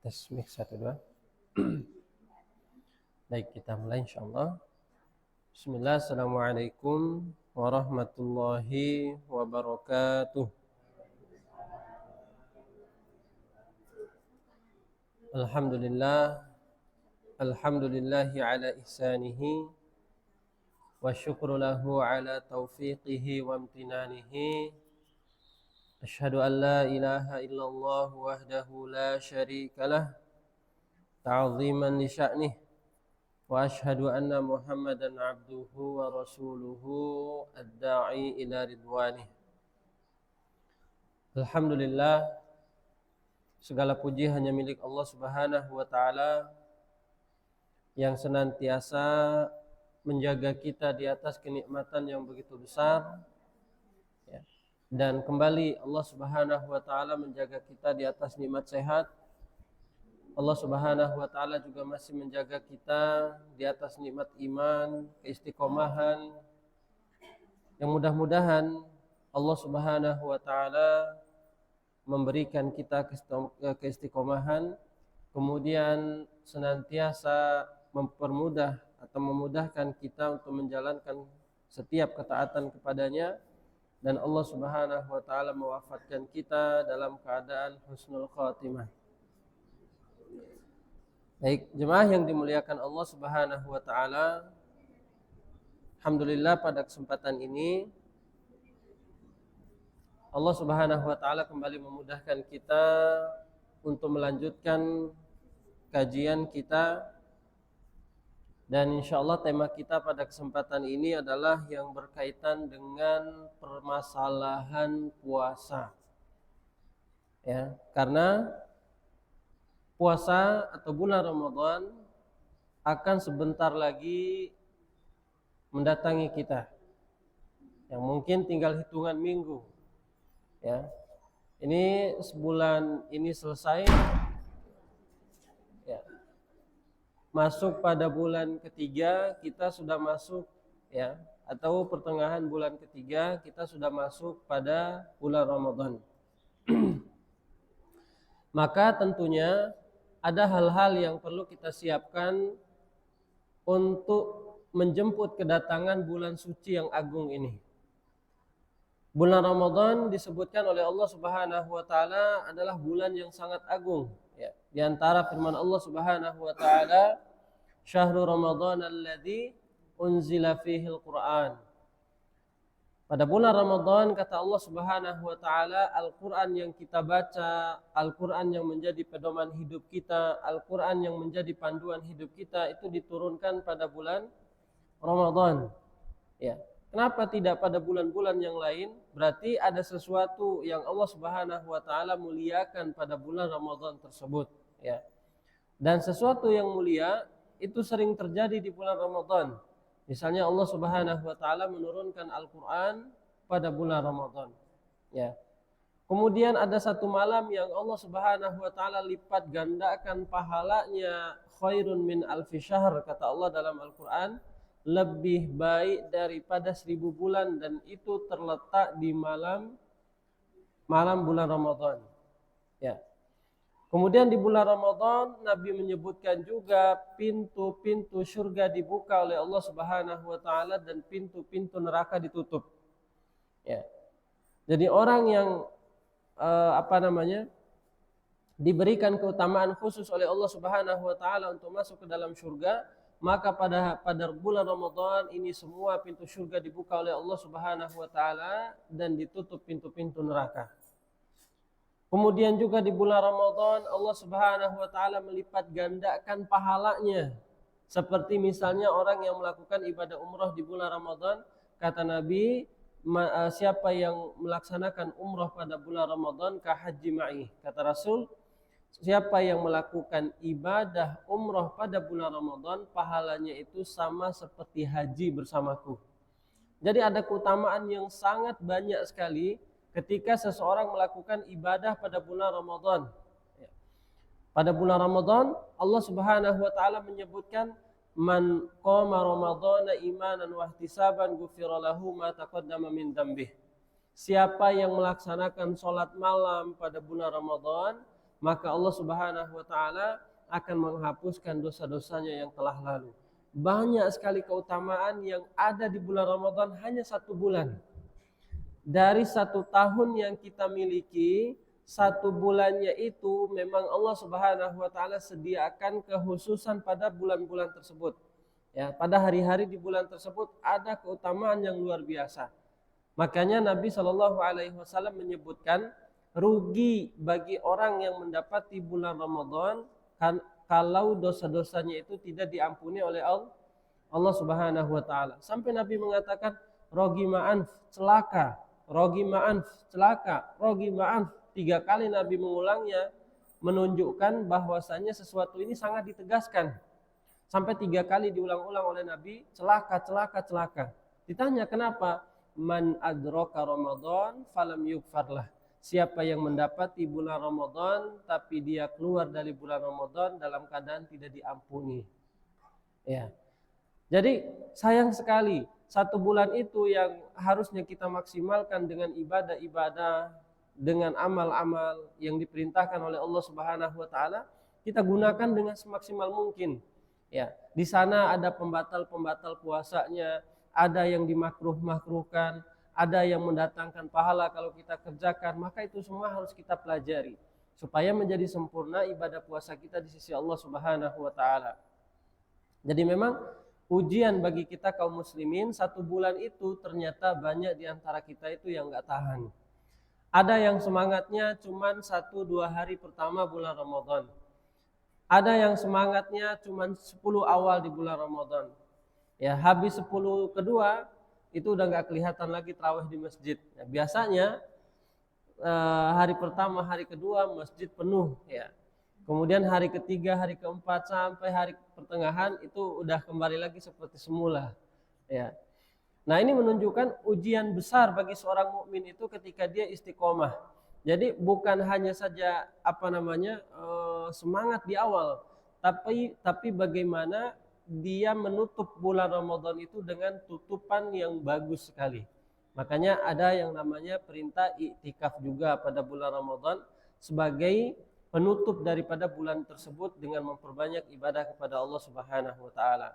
Tes mic 1 2. Baik, kita mulai insyaallah. Bismillah, assalamualaikum warahmatullahi wabarakatuh. Alhamdulillahi ala ihsanihi wa syukru lahu ala taufiqihi wa amtinanihi. Asyhadu an la ilaha illallah wahdahu la syarika lah ta'ziman li sya'nih wa asyhadu anna Muhammadan abduhu wa rasuluhu ad-da'i ila ridwanih. Alhamdulillah, segala puji hanya milik Allah Subhanahu wa taala yang senantiasa menjaga kita di atas kenikmatan yang begitu besar. Dan kembali Allah Subhanahu wa taala menjaga kita di atas nikmat sehat. Allah Subhanahu wa taala juga masih menjaga kita di atas nikmat iman, keistiqomahan. Yang mudah-mudahan Allah Subhanahu wa taala memberikan kita keistiqomahan, kemudian senantiasa mempermudah atau memudahkan kita untuk menjalankan setiap ketaatan kepadanya, dan Allah Subhanahu wa taala mewafatkan kita dalam keadaan husnul khatimah. Baik, jemaah yang dimuliakan Allah Subhanahu wa taala, alhamdulillah pada kesempatan ini Allah Subhanahu wa taala kembali memudahkan kita untuk melanjutkan kajian kita. Dan insyaallah tema kita pada kesempatan ini adalah yang berkaitan dengan permasalahan puasa. Ya, karena puasa atau bulan Ramadan akan sebentar lagi mendatangi kita. Yang mungkin tinggal hitungan minggu. Ya. Ini sebulan ini selesai. Ya. Masuk pada bulan ketiga, kita sudah masuk, ya, atau pertengahan bulan ketiga kita sudah masuk pada bulan Ramadan. Maka tentunya ada hal-hal yang perlu kita siapkan untuk menjemput kedatangan bulan suci yang agung ini. Bulan Ramadan disebutkan oleh Allah Subhanahu wa taala adalah bulan yang sangat agung, ya. Di antara firman Allah Subhanahu wa taala, "Syahrul Ramadan alladzi unzila fihi al-Qur'an." Pada bulan Ramadan, kata Allah Subhanahu wa taala, Al-Qur'an yang kita baca, Al-Qur'an yang menjadi pedoman hidup kita, Al-Qur'an yang menjadi panduan hidup kita itu diturunkan pada bulan Ramadan. Ya. Kenapa tidak pada bulan-bulan yang lain? Berarti ada sesuatu yang Allah Subhanahu wa taala muliakan pada bulan Ramadan tersebut, ya. Dan sesuatu yang mulia itu sering terjadi di bulan Ramadan. Misalnya Allah Subhanahu wa taala menurunkan Al-Qur'an pada bulan Ramadan, ya. Kemudian ada satu malam yang Allah Subhanahu wa taala lipat gandakan pahalanya, khairun min alfi syahr, kata Allah dalam Al-Qur'an, lebih baik daripada 1000 bulan, dan itu terletak di malam bulan Ramadan, ya. Kemudian di bulan Ramadan Nabi menyebutkan juga pintu-pintu surga dibuka oleh Allah Subhanahu wa taala dan pintu-pintu neraka ditutup. Ya. Jadi orang yang diberikan keutamaan khusus oleh Allah Subhanahu wa taala untuk masuk ke dalam surga, maka pada bulan Ramadan ini semua pintu surga dibuka oleh Allah Subhanahu wa taala dan ditutup pintu-pintu neraka. Kemudian juga di bulan Ramadan Allah Subhanahu wa taala melipat gandakan pahalanya. Seperti misalnya orang yang melakukan ibadah umrah di bulan Ramadan, kata Nabi, siapa yang melaksanakan umrah pada bulan Ramadan ka haji ma'i. Kata Rasul, siapa yang melakukan ibadah umrah pada bulan Ramadan, pahalanya itu sama seperti haji bersamaku. Jadi ada keutamaan yang sangat banyak sekali ketika seseorang melakukan ibadah pada bulan Ramadan. Pada bulan Ramadan Allah Subhanahu wa taala menyebutkan, man qama ramadhana imanan wa ihtisaban ghufira lahu ma taqaddama min dzambih. Siapa yang melaksanakan sholat malam pada bulan Ramadan, maka Allah Subhanahu wa taala akan menghapuskan dosa-dosanya yang telah lalu. Banyak sekali keutamaan yang ada di bulan Ramadan hanya 1 bulan. Dari 1 tahun yang kita miliki, 1 bulannya itu memang Allah Subhanahu wa taala sediakan kekhususan pada bulan-bulan tersebut. Ya, pada hari-hari di bulan tersebut ada keutamaan yang luar biasa. Makanya Nabi Shallallahu Alaihi Wasallam menyebutkan rugi bagi orang yang mendapati bulan Ramadan kalau dosa-dosanya itu tidak diampuni oleh Allah Subhanahu Wa Taala. Sampai Nabi mengatakan rogi ma'anf, celaka, rogi ma'anf, celaka, rogi ma'anf. 3 kali Nabi mengulangnya, menunjukkan bahwasanya sesuatu ini sangat ditegaskan. Sampai 3 kali diulang-ulang oleh Nabi, celaka, celaka, celaka. Ditanya kenapa? Man adraka Ramadan falam yugfarlah. Siapa yang mendapati bulan Ramadan tapi dia keluar dari bulan Ramadan dalam keadaan tidak diampuni. Ya. Jadi sayang sekali 1 bulan itu yang harusnya kita maksimalkan dengan ibadah-ibadah, dengan amal-amal yang diperintahkan oleh Allah Subhanahu wa taala, kita gunakan dengan semaksimal mungkin. Ya, di sana ada pembatal-pembatal puasanya, ada yang dimakruh-makruhkan, ada yang mendatangkan pahala kalau kita kerjakan, maka itu semua harus kita pelajari supaya menjadi sempurna ibadah puasa kita di sisi Allah Subhanahu wa taala. Jadi memang ujian bagi kita kaum muslimin, 1 bulan itu ternyata banyak di antara kita itu yang enggak tahan. Ada yang semangatnya cuman 1-2 hari pertama bulan Ramadan. Ada yang semangatnya cuman 10 awal di bulan Ramadan. Ya, habis 10 kedua itu udah nggak kelihatan lagi tarawih di masjid. Ya, biasanya hari pertama, hari kedua masjid penuh. Ya. Kemudian hari ketiga, hari keempat sampai hari pertengahan itu udah kembali lagi seperti semula. Ya. Nah ini menunjukkan ujian besar bagi seorang mukmin itu ketika dia istiqomah. Jadi bukan hanya saja semangat di awal, tapi bagaimana dia menutup bulan Ramadan itu dengan tutupan yang bagus sekali. Makanya ada yang namanya perintah iktikaf juga pada bulan Ramadan sebagai penutup daripada bulan tersebut dengan memperbanyak ibadah kepada Allah Subhanahu wa taala.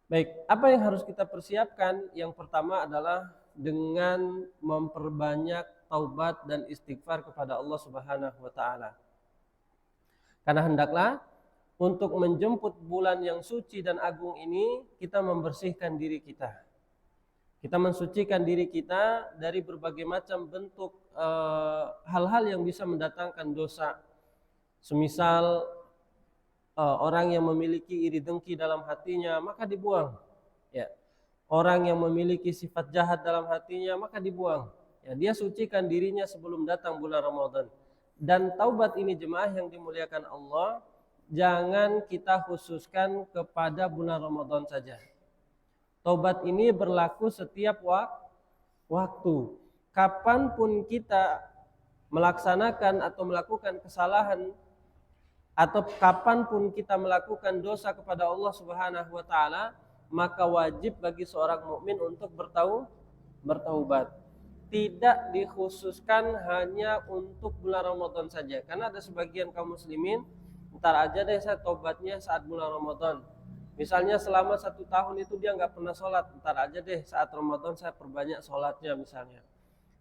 Baik, apa yang harus kita persiapkan? Yang pertama adalah dengan memperbanyak taubat dan istighfar kepada Allah Subhanahu wa taala. Karena hendaklah untuk menjemput bulan yang suci dan agung ini, kita membersihkan diri kita. Kita mensucikan diri kita dari berbagai macam bentuk hal-hal yang bisa mendatangkan dosa. Semisal orang yang memiliki iri dengki dalam hatinya, maka dibuang. Ya. Orang yang memiliki sifat jahat dalam hatinya, maka dibuang. Ya, dia sucikan dirinya sebelum datang bulan Ramadan. Dan taubat ini jemaah yang dimuliakan Allah, jangan kita khususkan kepada bulan Ramadan saja. Taubat ini berlaku setiap waktu. Kapanpun kita melaksanakan atau melakukan kesalahan, atau kapanpun kita melakukan dosa kepada Allah Subhanahu wa taala, maka wajib bagi seorang mukmin untuk bertaubat. Tidak dikhususkan hanya untuk bulan Ramadan saja. Karena ada sebagian kaum muslimin, ntar aja deh saya taubatnya saat bulan Ramadan. Misalnya selama 1 tahun itu dia nggak pernah sholat, ntar aja deh saat Ramadan saya perbanyak sholatnya misalnya.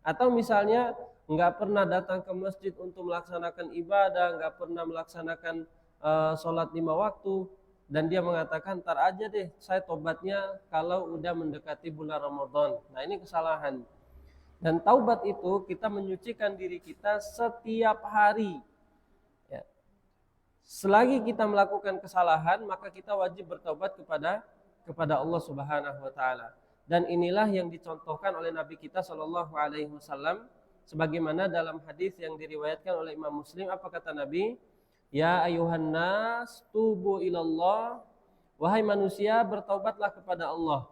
Atau misalnya nggak pernah datang ke masjid untuk melaksanakan ibadah, nggak pernah melaksanakan sholat 5 waktu, dan dia mengatakan ntar aja deh saya tobatnya kalau udah mendekati bulan Ramadan. Nah ini kesalahan. Dan taubat itu kita menyucikan diri kita setiap hari. Ya. Selagi kita melakukan kesalahan, maka kita wajib bertaubat kepada Allah Subhanahu wa taala. Dan inilah yang dicontohkan oleh Nabi kita Shallallahu alaihi wasallam sebagaimana dalam hadis yang diriwayatkan oleh Imam Muslim. Apa kata Nabi? Ya ayuhan nas tubu ilallah, wahai manusia bertaubatlah kepada Allah.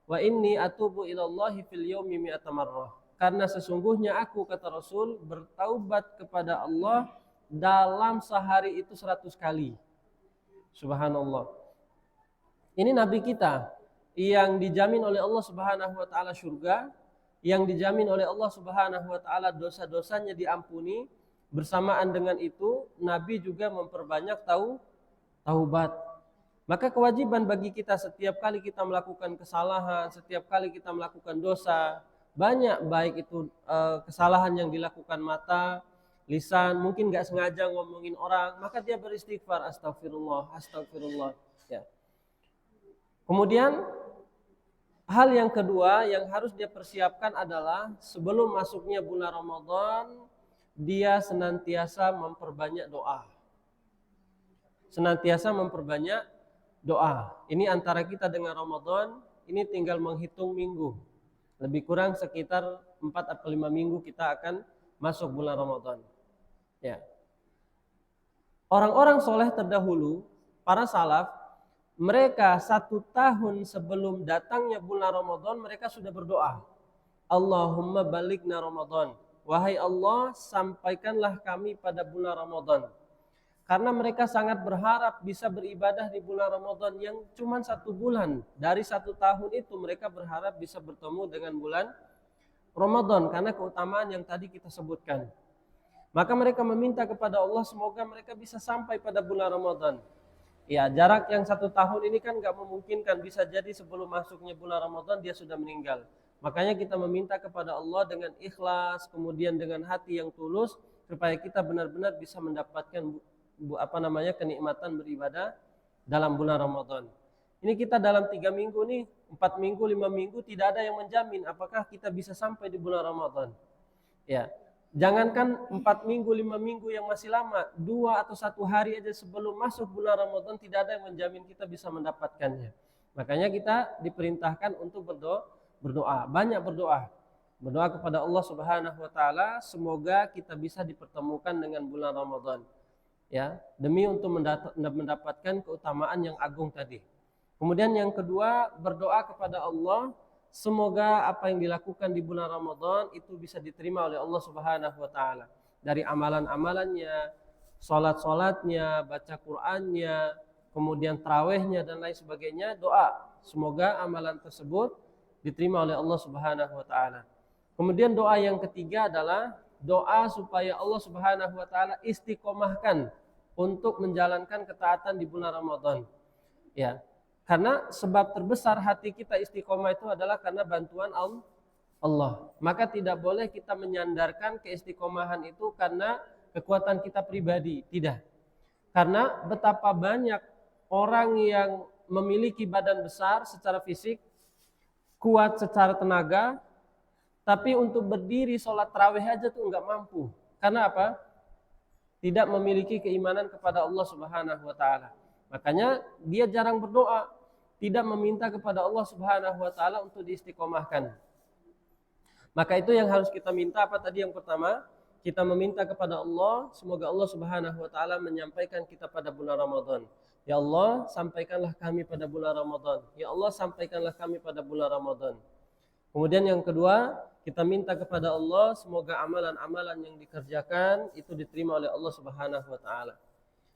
Wa inni atubu ilallahi fil yaumi mi'ata marrah. Karena sesungguhnya aku, kata Rasul, bertaubat kepada Allah dalam sehari itu 100 kali. Subhanallah. Ini Nabi kita yang dijamin oleh Allah Subhanahu wa taala surga, yang dijamin oleh Allah Subhanahu wa taala dosa-dosanya diampuni, Bersamaan dengan itu, Nabi juga memperbanyak taubat. Maka kewajiban bagi kita setiap kali kita melakukan kesalahan, setiap kali kita melakukan dosa, banyak baik itu kesalahan yang dilakukan mata, lisan, mungkin nggak sengaja ngomongin orang, maka dia beristighfar, astagfirullah, astagfirullah. Ya. Kemudian hal yang kedua yang harus dia persiapkan adalah sebelum masuknya bulan Ramadan, dia senantiasa memperbanyak doa. Senantiasa memperbanyak doa. Ini antara kita dengan Ramadan, ini tinggal menghitung minggu. Lebih kurang sekitar 4 atau 5 minggu kita akan masuk bulan Ramadan. Ya. Orang-orang soleh terdahulu, para salaf, mereka 1 tahun sebelum datangnya bulan Ramadan, mereka sudah berdoa. Allahumma balighna Ramadan. Wahai Allah, sampaikanlah kami pada bulan Ramadan. Karena mereka sangat berharap bisa beribadah di bulan Ramadan yang cuma 1 bulan. Dari 1 tahun itu mereka berharap bisa bertemu dengan bulan Ramadan. Karena keutamaan yang tadi kita sebutkan. Maka mereka meminta kepada Allah semoga mereka bisa sampai pada bulan Ramadan. Ya, jarak yang 1 tahun ini kan gak memungkinkan. Bisa jadi sebelum masuknya bulan Ramadan dia sudah meninggal. Makanya kita meminta kepada Allah dengan ikhlas, kemudian dengan hati yang tulus, supaya kita benar-benar bisa mendapatkan kenikmatan beribadah dalam bulan Ramadan. Ini kita dalam 3 minggu nih, 4 minggu, 5 minggu tidak ada yang menjamin apakah kita bisa sampai di bulan Ramadan. Ya, jangankan 4 minggu, 5 minggu yang masih lama, 2 atau 1 hari aja sebelum masuk bulan Ramadan tidak ada yang menjamin kita bisa mendapatkannya. Makanya kita diperintahkan untuk berdoa, banyak berdoa. Berdoa kepada Allah Subhanahu wa taala semoga kita bisa dipertemukan dengan bulan Ramadan. Ya, demi untuk mendapatkan keutamaan yang agung tadi. Kemudian yang kedua, berdoa kepada Allah semoga apa yang dilakukan di bulan Ramadan itu bisa diterima oleh Allah Subhanahu wa taala. Dari amalan-amalannya, salat-salatnya, baca Qur'annya, kemudian tarawihnya dan lain sebagainya, doa semoga amalan tersebut diterima oleh Allah Subhanahu wa taala. Kemudian doa yang ketiga adalah doa supaya Allah Subhanahu wa taala istiqomahkan untuk menjalankan ketaatan di bulan Ramadan. Ya. Karena sebab terbesar hati kita istiqomah itu adalah karena bantuan Allah. Maka tidak boleh kita menyandarkan keistiqomahan itu karena kekuatan kita pribadi, tidak. Karena betapa banyak orang yang memiliki badan besar secara fisik, kuat secara tenaga, tapi untuk berdiri sholat tarawih aja tuh nggak mampu. Karena apa? Tidak memiliki keimanan kepada Allah Subhanahu wa taala. Makanya dia jarang berdoa, tidak meminta kepada Allah Subhanahu wa taala untuk diistiqomahkan. Maka itu yang harus kita minta apa tadi yang pertama? Kita meminta kepada Allah semoga Allah Subhanahu wa taala menyampaikan kita pada bulan Ramadan. Ya Allah, sampaikanlah kami pada bulan Ramadan. Ya Allah, sampaikanlah kami pada bulan Ramadan. Kemudian yang kedua, kita minta kepada Allah semoga amalan-amalan yang dikerjakan itu diterima oleh Allah Subhanahu wa taala.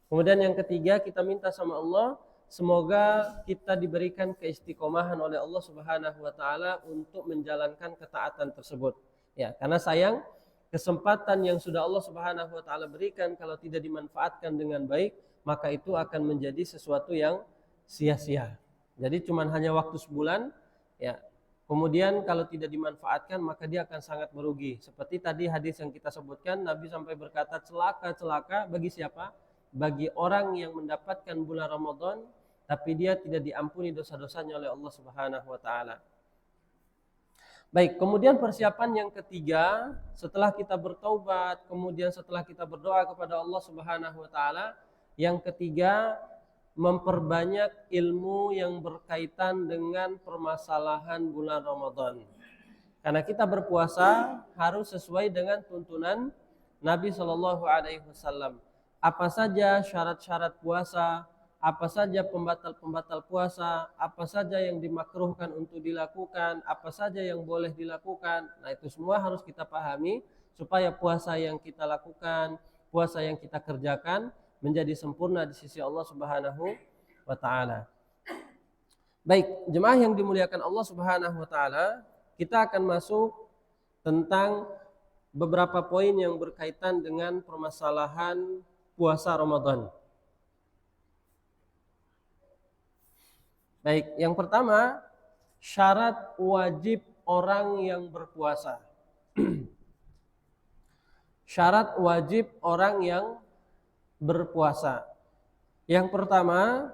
Kemudian yang ketiga, kita minta sama Allah semoga kita diberikan keistiqomahan oleh Allah Subhanahu wa taala untuk menjalankan ketaatan tersebut. Ya, karena sayang kesempatan yang sudah Allah Subhanahu wa taala berikan kalau tidak dimanfaatkan dengan baik, maka itu akan menjadi sesuatu yang sia-sia. Jadi cuman hanya waktu sebulan, ya. Kemudian kalau tidak dimanfaatkan maka dia akan sangat merugi. Seperti tadi hadis yang kita sebutkan, Nabi sampai berkata celaka bagi siapa? Bagi orang yang mendapatkan bulan Ramadan tapi dia tidak diampuni dosa-dosanya oleh Allah Subhanahu wa taala. Baik, kemudian persiapan yang ketiga, setelah kita bertaubat, kemudian setelah kita berdoa kepada Allah Subhanahu wa taala, yang ketiga memperbanyak ilmu yang berkaitan dengan permasalahan bulan Ramadan. Karena kita berpuasa harus sesuai dengan tuntunan Nabi Shallallahu Alaihi Wasallam. Apa saja syarat-syarat puasa, apa saja pembatal-pembatal puasa, apa saja yang dimakruhkan untuk dilakukan, apa saja yang boleh dilakukan. Nah itu semua harus kita pahami supaya puasa yang kita lakukan, puasa yang kita kerjakan menjadi sempurna di sisi Allah Subhanahu wa taala. Baik, jemaah yang dimuliakan Allah Subhanahu wa taala, kita akan masuk tentang beberapa poin yang berkaitan dengan permasalahan puasa Ramadan. Baik, yang pertama, syarat wajib orang yang berpuasa. Syarat wajib orang yang berpuasa. Yang pertama,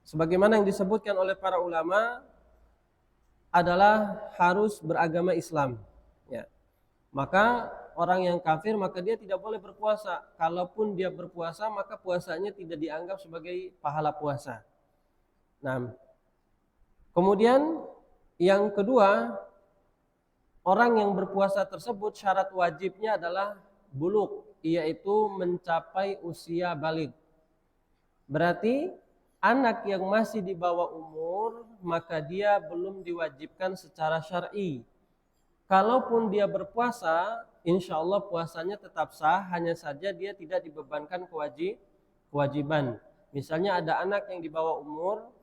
sebagaimana yang disebutkan oleh para ulama, adalah harus beragama Islam. Ya. Maka orang yang kafir, maka dia tidak boleh berpuasa. Kalaupun dia berpuasa, maka puasanya tidak dianggap sebagai pahala puasa. Nah, kemudian yang kedua, orang yang berpuasa tersebut syarat wajibnya adalah bulugh, yaitu mencapai usia baligh. Berarti anak yang masih di bawah umur, maka dia belum diwajibkan secara syar'i. Kalaupun dia berpuasa, insya Allah puasanya tetap sah, hanya saja dia tidak dibebankan kewajiban. Misalnya ada anak yang di bawah umur,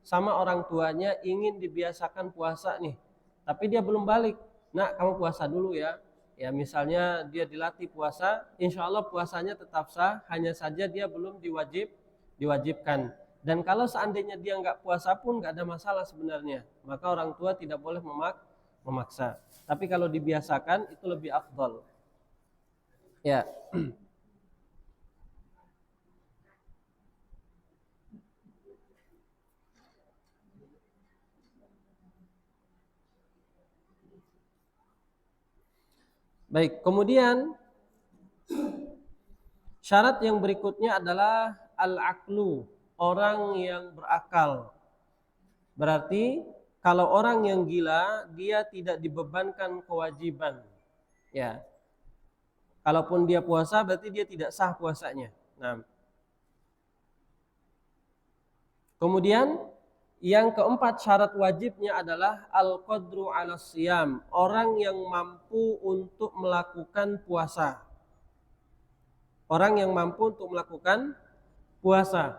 sama orang tuanya ingin dibiasakan puasa nih, tapi dia belum balik. Nak, kamu puasa dulu ya. Ya misalnya dia dilatih puasa, insya Allah puasanya tetap sah, hanya saja dia belum diwajibkan. Dan kalau seandainya dia nggak puasa pun nggak ada masalah sebenarnya, maka orang tua tidak boleh memaksa. Tapi kalau dibiasakan itu lebih afdal. Ya. Baik, kemudian syarat yang berikutnya adalah al-aqlu, orang yang berakal. Berarti kalau orang yang gila, dia tidak dibebankan kewajiban. Ya. Kalaupun dia puasa, berarti dia tidak sah puasanya. Nah. Kemudian yang keempat syarat wajibnya adalah al-qadru 'ala siyam, orang yang mampu untuk melakukan puasa. Orang yang mampu untuk melakukan puasa.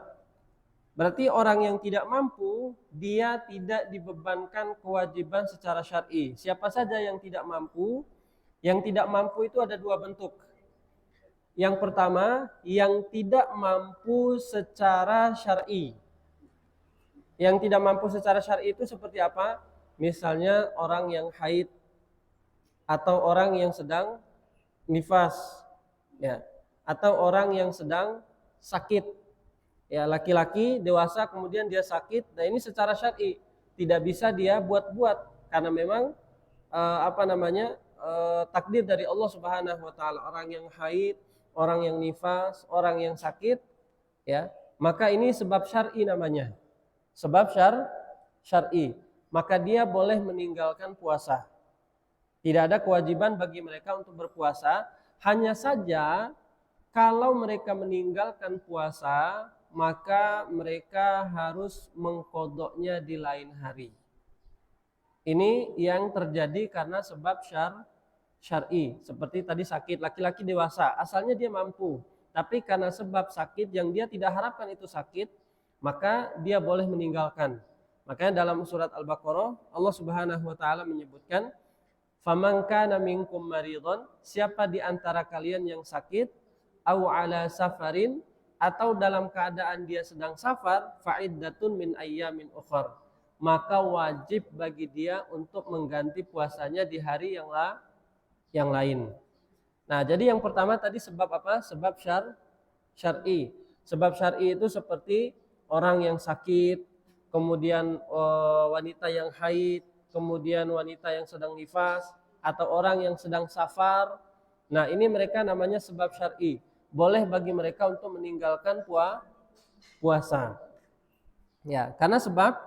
Berarti orang yang tidak mampu, dia tidak dibebankan kewajiban secara syar'i. Siapa saja yang tidak mampu? Yang tidak mampu itu ada dua bentuk. Yang pertama, yang tidak mampu secara syar'i. Yang tidak mampu secara syar'i itu seperti apa? Misalnya orang yang haid atau orang yang sedang nifas, ya, atau orang yang sedang sakit. Ya, laki-laki dewasa kemudian dia sakit, nah ini secara syar'i tidak bisa dia buat-buat karena memang takdir dari Allah Subhanahu wa taala. Orang yang haid, orang yang nifas, orang yang sakit, ya, maka ini sebab syar'i namanya. Sebab syar'i, maka dia boleh meninggalkan puasa. Tidak ada kewajiban bagi mereka untuk berpuasa, hanya saja kalau mereka meninggalkan puasa, maka mereka harus mengqodoknya di lain hari. Ini yang terjadi karena sebab syar'i. Seperti tadi sakit, laki-laki dewasa, asalnya dia mampu, tapi karena sebab sakit yang dia tidak harapkan itu sakit, maka dia boleh meninggalkan. Makanya dalam surat Al-Baqarah Allah Subhanahu wa taala menyebutkan, "Faman kana minkum maridhan", siapa di antara kalian yang sakit, au ala safarin, atau dalam keadaan dia sedang safar, fa'iddatun min ayyamin ukhar, maka wajib bagi dia untuk mengganti puasanya di hari yang lain. Nah, jadi yang pertama tadi sebab apa? Sebab syar'i. Sebab syar'i itu seperti orang yang sakit, kemudian wanita yang haid, kemudian wanita yang sedang nifas, atau orang yang sedang safar. Nah, ini mereka namanya sebab syar'i. Boleh bagi mereka untuk meninggalkan puasa. Ya, karena sebab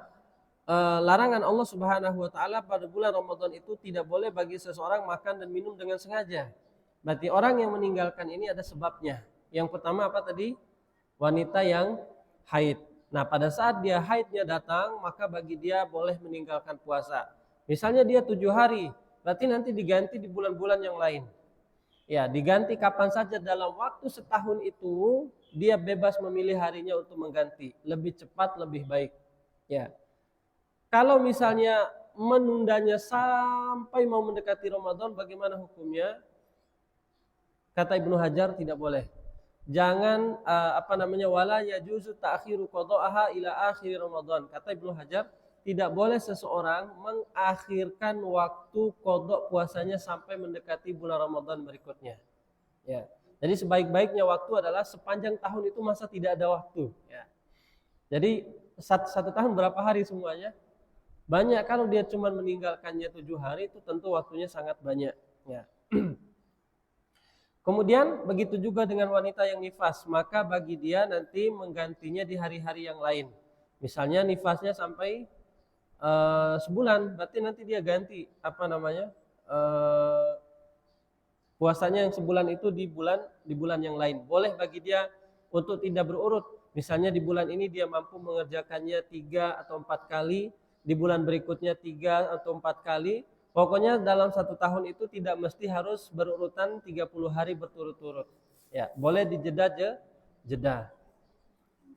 larangan Allah Subhanahu wa taala pada bulan Ramadan itu tidak boleh bagi seseorang makan dan minum dengan sengaja. Berarti orang yang meninggalkan ini ada sebabnya. Yang pertama apa tadi? Wanita yang haid. Nah, pada saat dia haidnya datang, maka bagi dia boleh meninggalkan puasa. Misalnya dia 7 hari, berarti nanti diganti di bulan-bulan yang lain. Ya, diganti kapan saja dalam waktu setahun itu, dia bebas memilih harinya untuk mengganti. Lebih cepat, lebih baik. Ya. Kalau misalnya menundanya sampai mau mendekati Ramadan, bagaimana hukumnya? Kata Ibnu Hajar, tidak boleh. Jangan wala yajuzu ta'khiru qada'aha ila akhir Ramadan. Kata Ibnu Hajar, tidak boleh seseorang mengakhirkan waktu qada puasanya sampai mendekati bulan Ramadan berikutnya. Ya. Jadi sebaik-baiknya waktu adalah sepanjang tahun itu masa tidak ada waktu. Ya. Jadi satu tahun berapa hari semuanya? Banyak. Kalau dia cuma meninggalkannya 7 hari, itu tentu waktunya sangat banyak. Ya. Kemudian begitu juga dengan wanita yang nifas, maka bagi dia nanti menggantinya di hari-hari yang lain. Misalnya nifasnya sampai sebulan, berarti nanti dia ganti puasanya yang sebulan itu di bulan yang lain. Boleh bagi dia untuk tidak berurut. Misalnya di bulan ini dia mampu mengerjakannya 3 atau 4 kali, di bulan berikutnya 3 atau 4 kali. Pokoknya dalam 1 tahun itu tidak mesti harus berurutan 30 hari berturut-turut. Ya, boleh dijeda.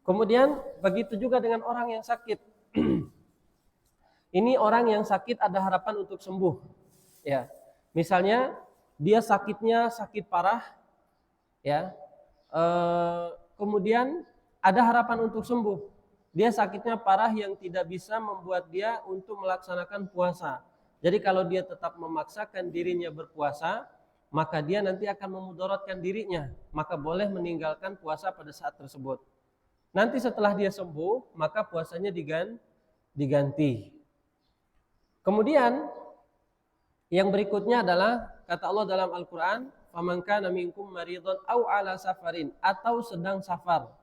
Kemudian begitu juga dengan orang yang sakit. Ini orang yang sakit ada harapan untuk sembuh. Ya. Misalnya dia sakitnya sakit parah, ya. Kemudian ada harapan untuk sembuh. Dia sakitnya parah yang tidak bisa membuat dia untuk melaksanakan puasa. Jadi kalau dia tetap memaksakan dirinya berpuasa, maka dia nanti akan memudaratkan dirinya. Maka boleh meninggalkan puasa pada saat tersebut. Nanti setelah dia sembuh, maka puasanya diganti. Kemudian yang berikutnya adalah kata Allah dalam Al-Quran, "Faman kana minkum maridun aw ala safarin," atau sedang safar.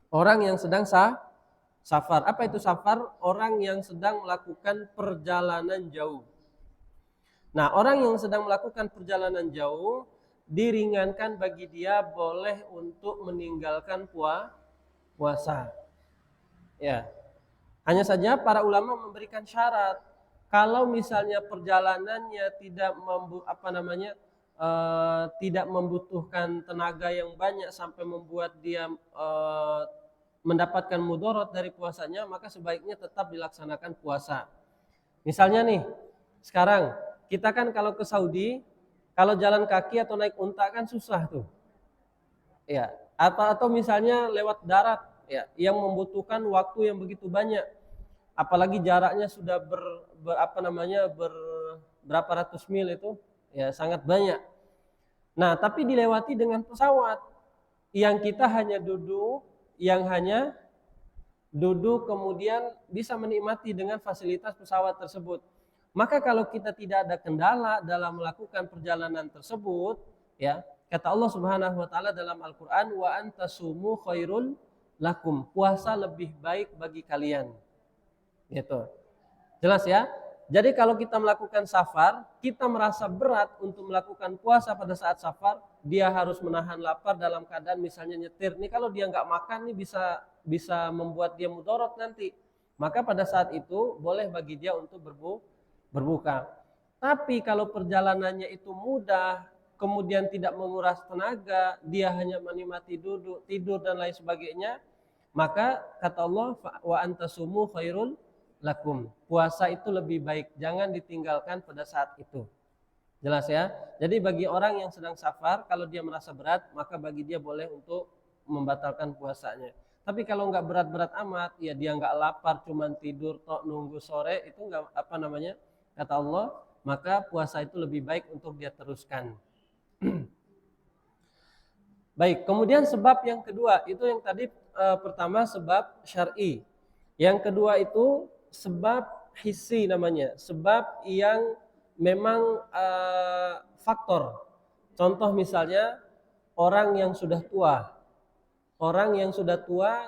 Orang yang sedang safar. Apa itu safar? Orang yang sedang melakukan perjalanan jauh. Nah, orang yang sedang melakukan perjalanan jauh diringankan bagi dia boleh untuk meninggalkan puasa. Ya. Hanya saja para ulama memberikan syarat. Kalau misalnya perjalanannya tidak membutuhkan tenaga yang banyak sampai membuat dia mendapatkan mudarat dari puasanya, maka sebaiknya tetap dilaksanakan puasa. Misalnya nih, sekarang kita kan kalau ke Saudi, kalau jalan kaki atau naik unta kan susah tuh. Ya, atau misalnya lewat darat, ya, yang membutuhkan waktu yang begitu banyak. Apalagi jaraknya sudah berapa ratus mil itu, ya sangat banyak. Nah, tapi dilewati dengan pesawat yang kita hanya duduk kemudian bisa menikmati dengan fasilitas pesawat tersebut. Maka kalau kita tidak ada kendala dalam melakukan perjalanan tersebut, ya, kata Allah Subhanahu wa taala dalam Al-Qur'an, "Wa antasumu khairul lakum." Puasa lebih baik bagi kalian. Gitu. Jelas ya? Jadi kalau kita melakukan safar, kita merasa berat untuk melakukan puasa pada saat safar, dia harus menahan lapar dalam keadaan misalnya nyetir. Nih kalau dia nggak makan nih bisa membuat dia mudarat nanti. Maka pada saat itu boleh bagi dia untuk berbuka. Tapi kalau perjalanannya itu mudah, kemudian tidak menguras tenaga, dia hanya menikmati duduk, tidur dan lain sebagainya, maka kata Allah, wa antasumu khairul lakum. Puasa itu lebih baik, jangan ditinggalkan pada saat itu. Jelas ya? Jadi bagi orang yang sedang safar, kalau dia merasa berat, maka bagi dia boleh untuk membatalkan puasanya. Tapi kalau nggak berat-berat amat, ya dia nggak lapar, cuman tidur tok nunggu sore, itu nggak kata Allah, maka puasa itu lebih baik untuk dia teruskan. Baik, kemudian sebab yang kedua, itu yang tadi pertama sebab syar'i. Yang kedua itu sebab hissi namanya, sebab yang memang faktor. Contoh misalnya orang yang sudah tua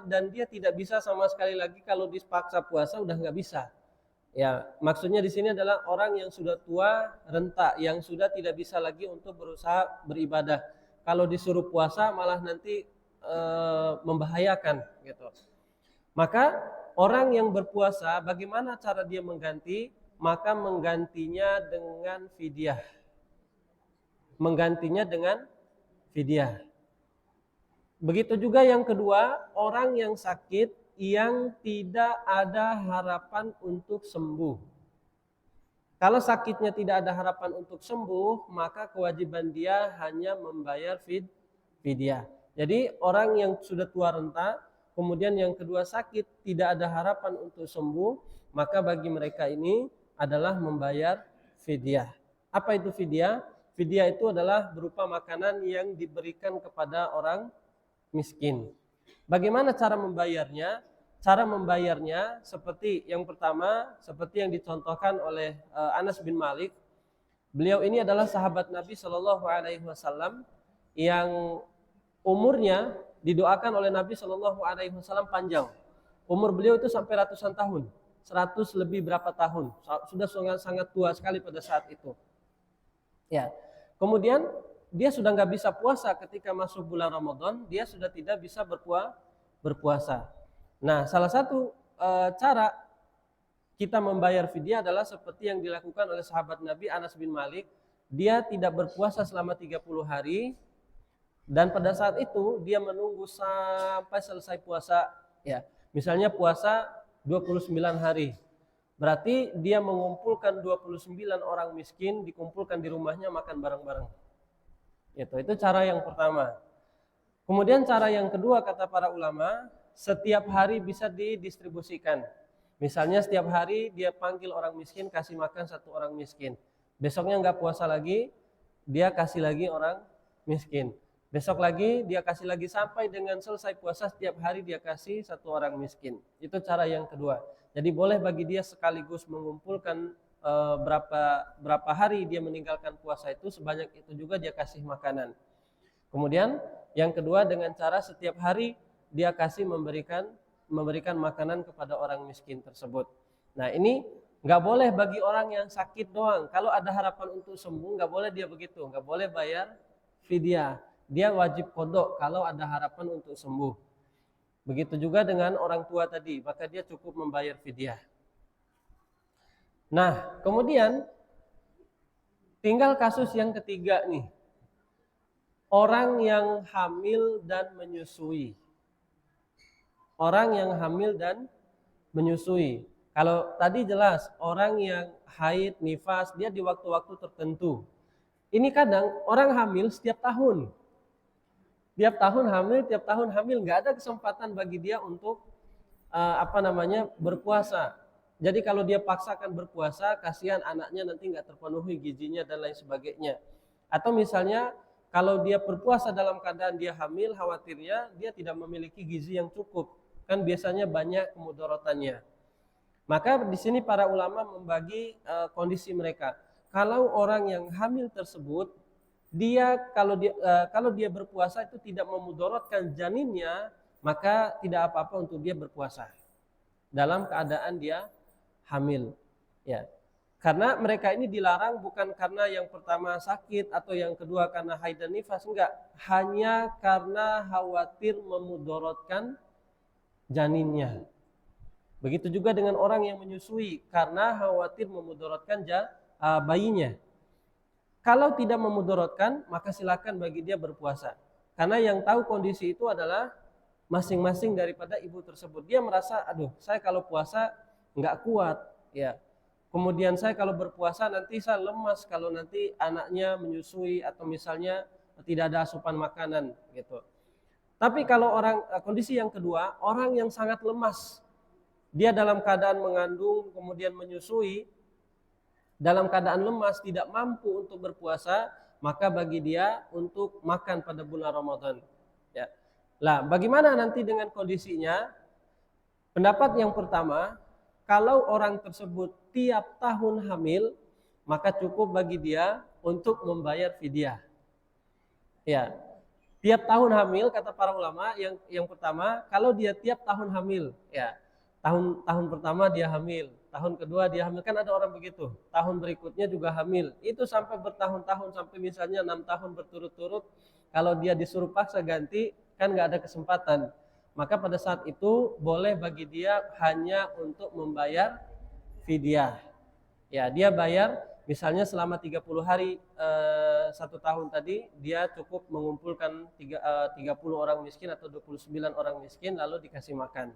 dan dia tidak bisa sama sekali lagi kalau dipaksa puasa udah nggak bisa. Ya, maksudnya di sini adalah orang yang sudah tua, renta, yang sudah tidak bisa lagi untuk berusaha beribadah. Kalau disuruh puasa malah nanti membahayakan gitu. Maka orang yang berpuasa, bagaimana cara dia mengganti? Maka menggantinya dengan fidyah. Begitu juga yang kedua, orang yang sakit yang tidak ada harapan untuk sembuh. Kalau sakitnya tidak ada harapan untuk sembuh, maka kewajiban dia hanya membayar fidyah. Jadi orang yang sudah tua renta, kemudian yang kedua sakit, tidak ada harapan untuk sembuh, maka bagi mereka ini adalah membayar fidyah. Apa itu fidyah? Fidyah itu adalah berupa makanan yang diberikan kepada orang miskin. Bagaimana cara membayarnya? Cara membayarnya seperti yang pertama, seperti yang dicontohkan oleh Anas bin Malik. Beliau ini adalah sahabat Nabi Shallallahu Alaihi Wasallam yang umurnya didoakan oleh Nabi Shallallahu Alaihi Wasallam panjang. Umur beliau itu sampai ratusan tahun, 100 lebih berapa tahun, sudah sangat tua sekali pada saat itu. Ya, kemudian dia sudah nggak bisa puasa ketika masuk bulan Ramadan, dia sudah tidak bisa berpuasa. Nah, salah satu cara kita membayar fidyah adalah seperti yang dilakukan oleh sahabat Nabi Anas bin Malik. Dia tidak berpuasa selama 30 hari dan pada saat itu dia menunggu sampai selesai puasa. Ya, misalnya puasa 29 hari. Berarti dia mengumpulkan 29 orang miskin, dikumpulkan di rumahnya makan bareng-bareng. Itu cara yang pertama. Kemudian cara yang kedua kata para ulama, setiap hari bisa didistribusikan. Misalnya setiap hari dia panggil orang miskin, kasih makan satu orang miskin. Besoknya nggak puasa lagi, dia kasih lagi orang miskin. Besok lagi dia kasih lagi sampai dengan selesai puasa, setiap hari dia kasih satu orang miskin. Itu cara yang kedua. Jadi boleh bagi dia sekaligus mengumpulkan berapa hari dia meninggalkan puasa itu, sebanyak itu juga dia kasih makanan. Kemudian yang kedua dengan cara setiap hari dia kasih memberikan makanan kepada orang miskin tersebut. Nah ini nggak boleh bagi orang yang sakit doang. Kalau ada harapan untuk sembuh nggak boleh dia begitu, nggak boleh bayar fidyah. Dia wajib qadha kalau ada harapan untuk sembuh. Begitu juga dengan orang tua tadi, maka dia cukup membayar fidyah. Nah kemudian tinggal kasus yang ketiga nih. Orang yang hamil dan menyusui. Orang yang hamil dan menyusui. Kalau tadi jelas orang yang haid, nifas, dia di waktu-waktu tertentu. Ini kadang orang hamil setiap tahun. Tiap tahun hamil, nggak ada kesempatan bagi dia untuk berpuasa. Jadi kalau dia paksakan berpuasa, kasihan anaknya nanti nggak terpenuhi gizinya dan lain sebagainya. Atau misalnya kalau dia berpuasa dalam keadaan dia hamil, khawatirnya dia tidak memiliki gizi yang cukup. Kan biasanya banyak kemudaratannya. Maka di sini para ulama membagi kondisi mereka. Kalau orang yang hamil tersebut, kalau dia berpuasa itu tidak memudaratkan janinnya, maka tidak apa-apa untuk dia berpuasa dalam keadaan dia hamil. Ya. Karena mereka ini dilarang bukan karena yang pertama sakit atau yang kedua karena haid dan nifas, enggak, hanya karena khawatir memudaratkan janinnya. Begitu juga dengan orang yang menyusui karena khawatir memudaratkan bayinya. Kalau tidak memudaratkan, maka silakan bagi dia berpuasa. Karena yang tahu kondisi itu adalah masing-masing daripada ibu tersebut. Dia merasa, aduh, saya kalau puasa nggak kuat, ya. Kemudian saya kalau berpuasa nanti saya lemas kalau nanti anaknya menyusui atau misalnya tidak ada asupan makanan, gitu. Tapi kalau kondisi yang kedua, orang yang sangat lemas, dia dalam keadaan mengandung kemudian menyusui, dalam keadaan lemas, tidak mampu untuk berpuasa, maka bagi dia untuk makan pada bulan Ramadan. Ya. Lah, bagaimana nanti dengan kondisinya? Pendapat yang pertama, kalau orang tersebut tiap tahun hamil, maka cukup bagi dia untuk membayar fidyah. Ya. Tiap tahun hamil, kata para ulama, yang pertama, kalau dia tiap tahun hamil, ya. Tahun pertama dia hamil, tahun kedua dia hamil, kan ada orang begitu. Tahun berikutnya juga hamil. Itu sampai bertahun-tahun, sampai misalnya 6 tahun berturut-turut. Kalau dia disuruh paksa ganti, kan nggak ada kesempatan. Maka pada saat itu boleh bagi dia hanya untuk membayar fidyah. Ya, dia bayar misalnya selama 30 hari 1 tahun tadi, dia cukup mengumpulkan 30 orang miskin atau 29 orang miskin lalu dikasih makan.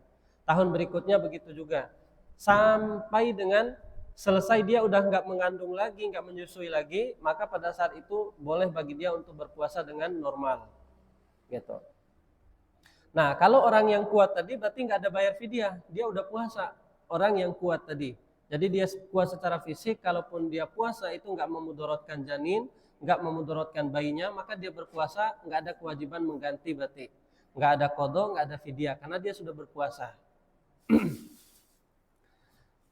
tahun berikutnya begitu juga. Sampai dengan selesai dia udah nggak mengandung lagi, nggak menyusui lagi, maka pada saat itu boleh bagi dia untuk berpuasa dengan normal, gitu. Nah, kalau orang yang kuat tadi berarti nggak ada bayar fidyah, dia udah puasa. Orang yang kuat tadi, jadi dia kuat secara fisik, kalaupun dia puasa itu nggak memudaratkan janin, nggak memudaratkan bayinya, maka dia berpuasa nggak ada kewajiban mengganti berarti, nggak ada qadha, nggak ada fidyah karena dia sudah berpuasa.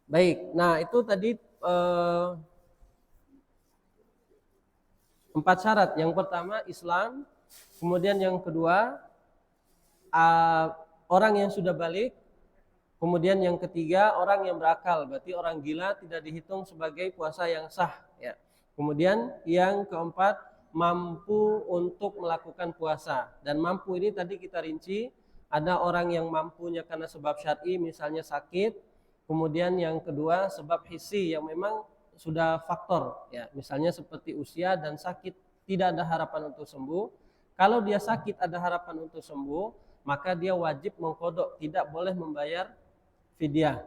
Baik, nah itu tadi 4 syarat. Yang pertama Islam, kemudian yang kedua orang yang sudah balik, kemudian yang ketiga orang yang berakal, berarti orang gila tidak dihitung sebagai puasa yang sah, ya. Kemudian yang keempat mampu untuk melakukan puasa, dan mampu ini tadi kita rinci, ada orang yang mampunya karena sebab syar'i misalnya sakit. Kemudian yang kedua sebab hissi yang memang sudah faktor, ya, misalnya seperti usia dan sakit tidak ada harapan untuk sembuh. Kalau dia sakit ada harapan untuk sembuh, maka dia wajib mengqadha, tidak boleh membayar fidyah.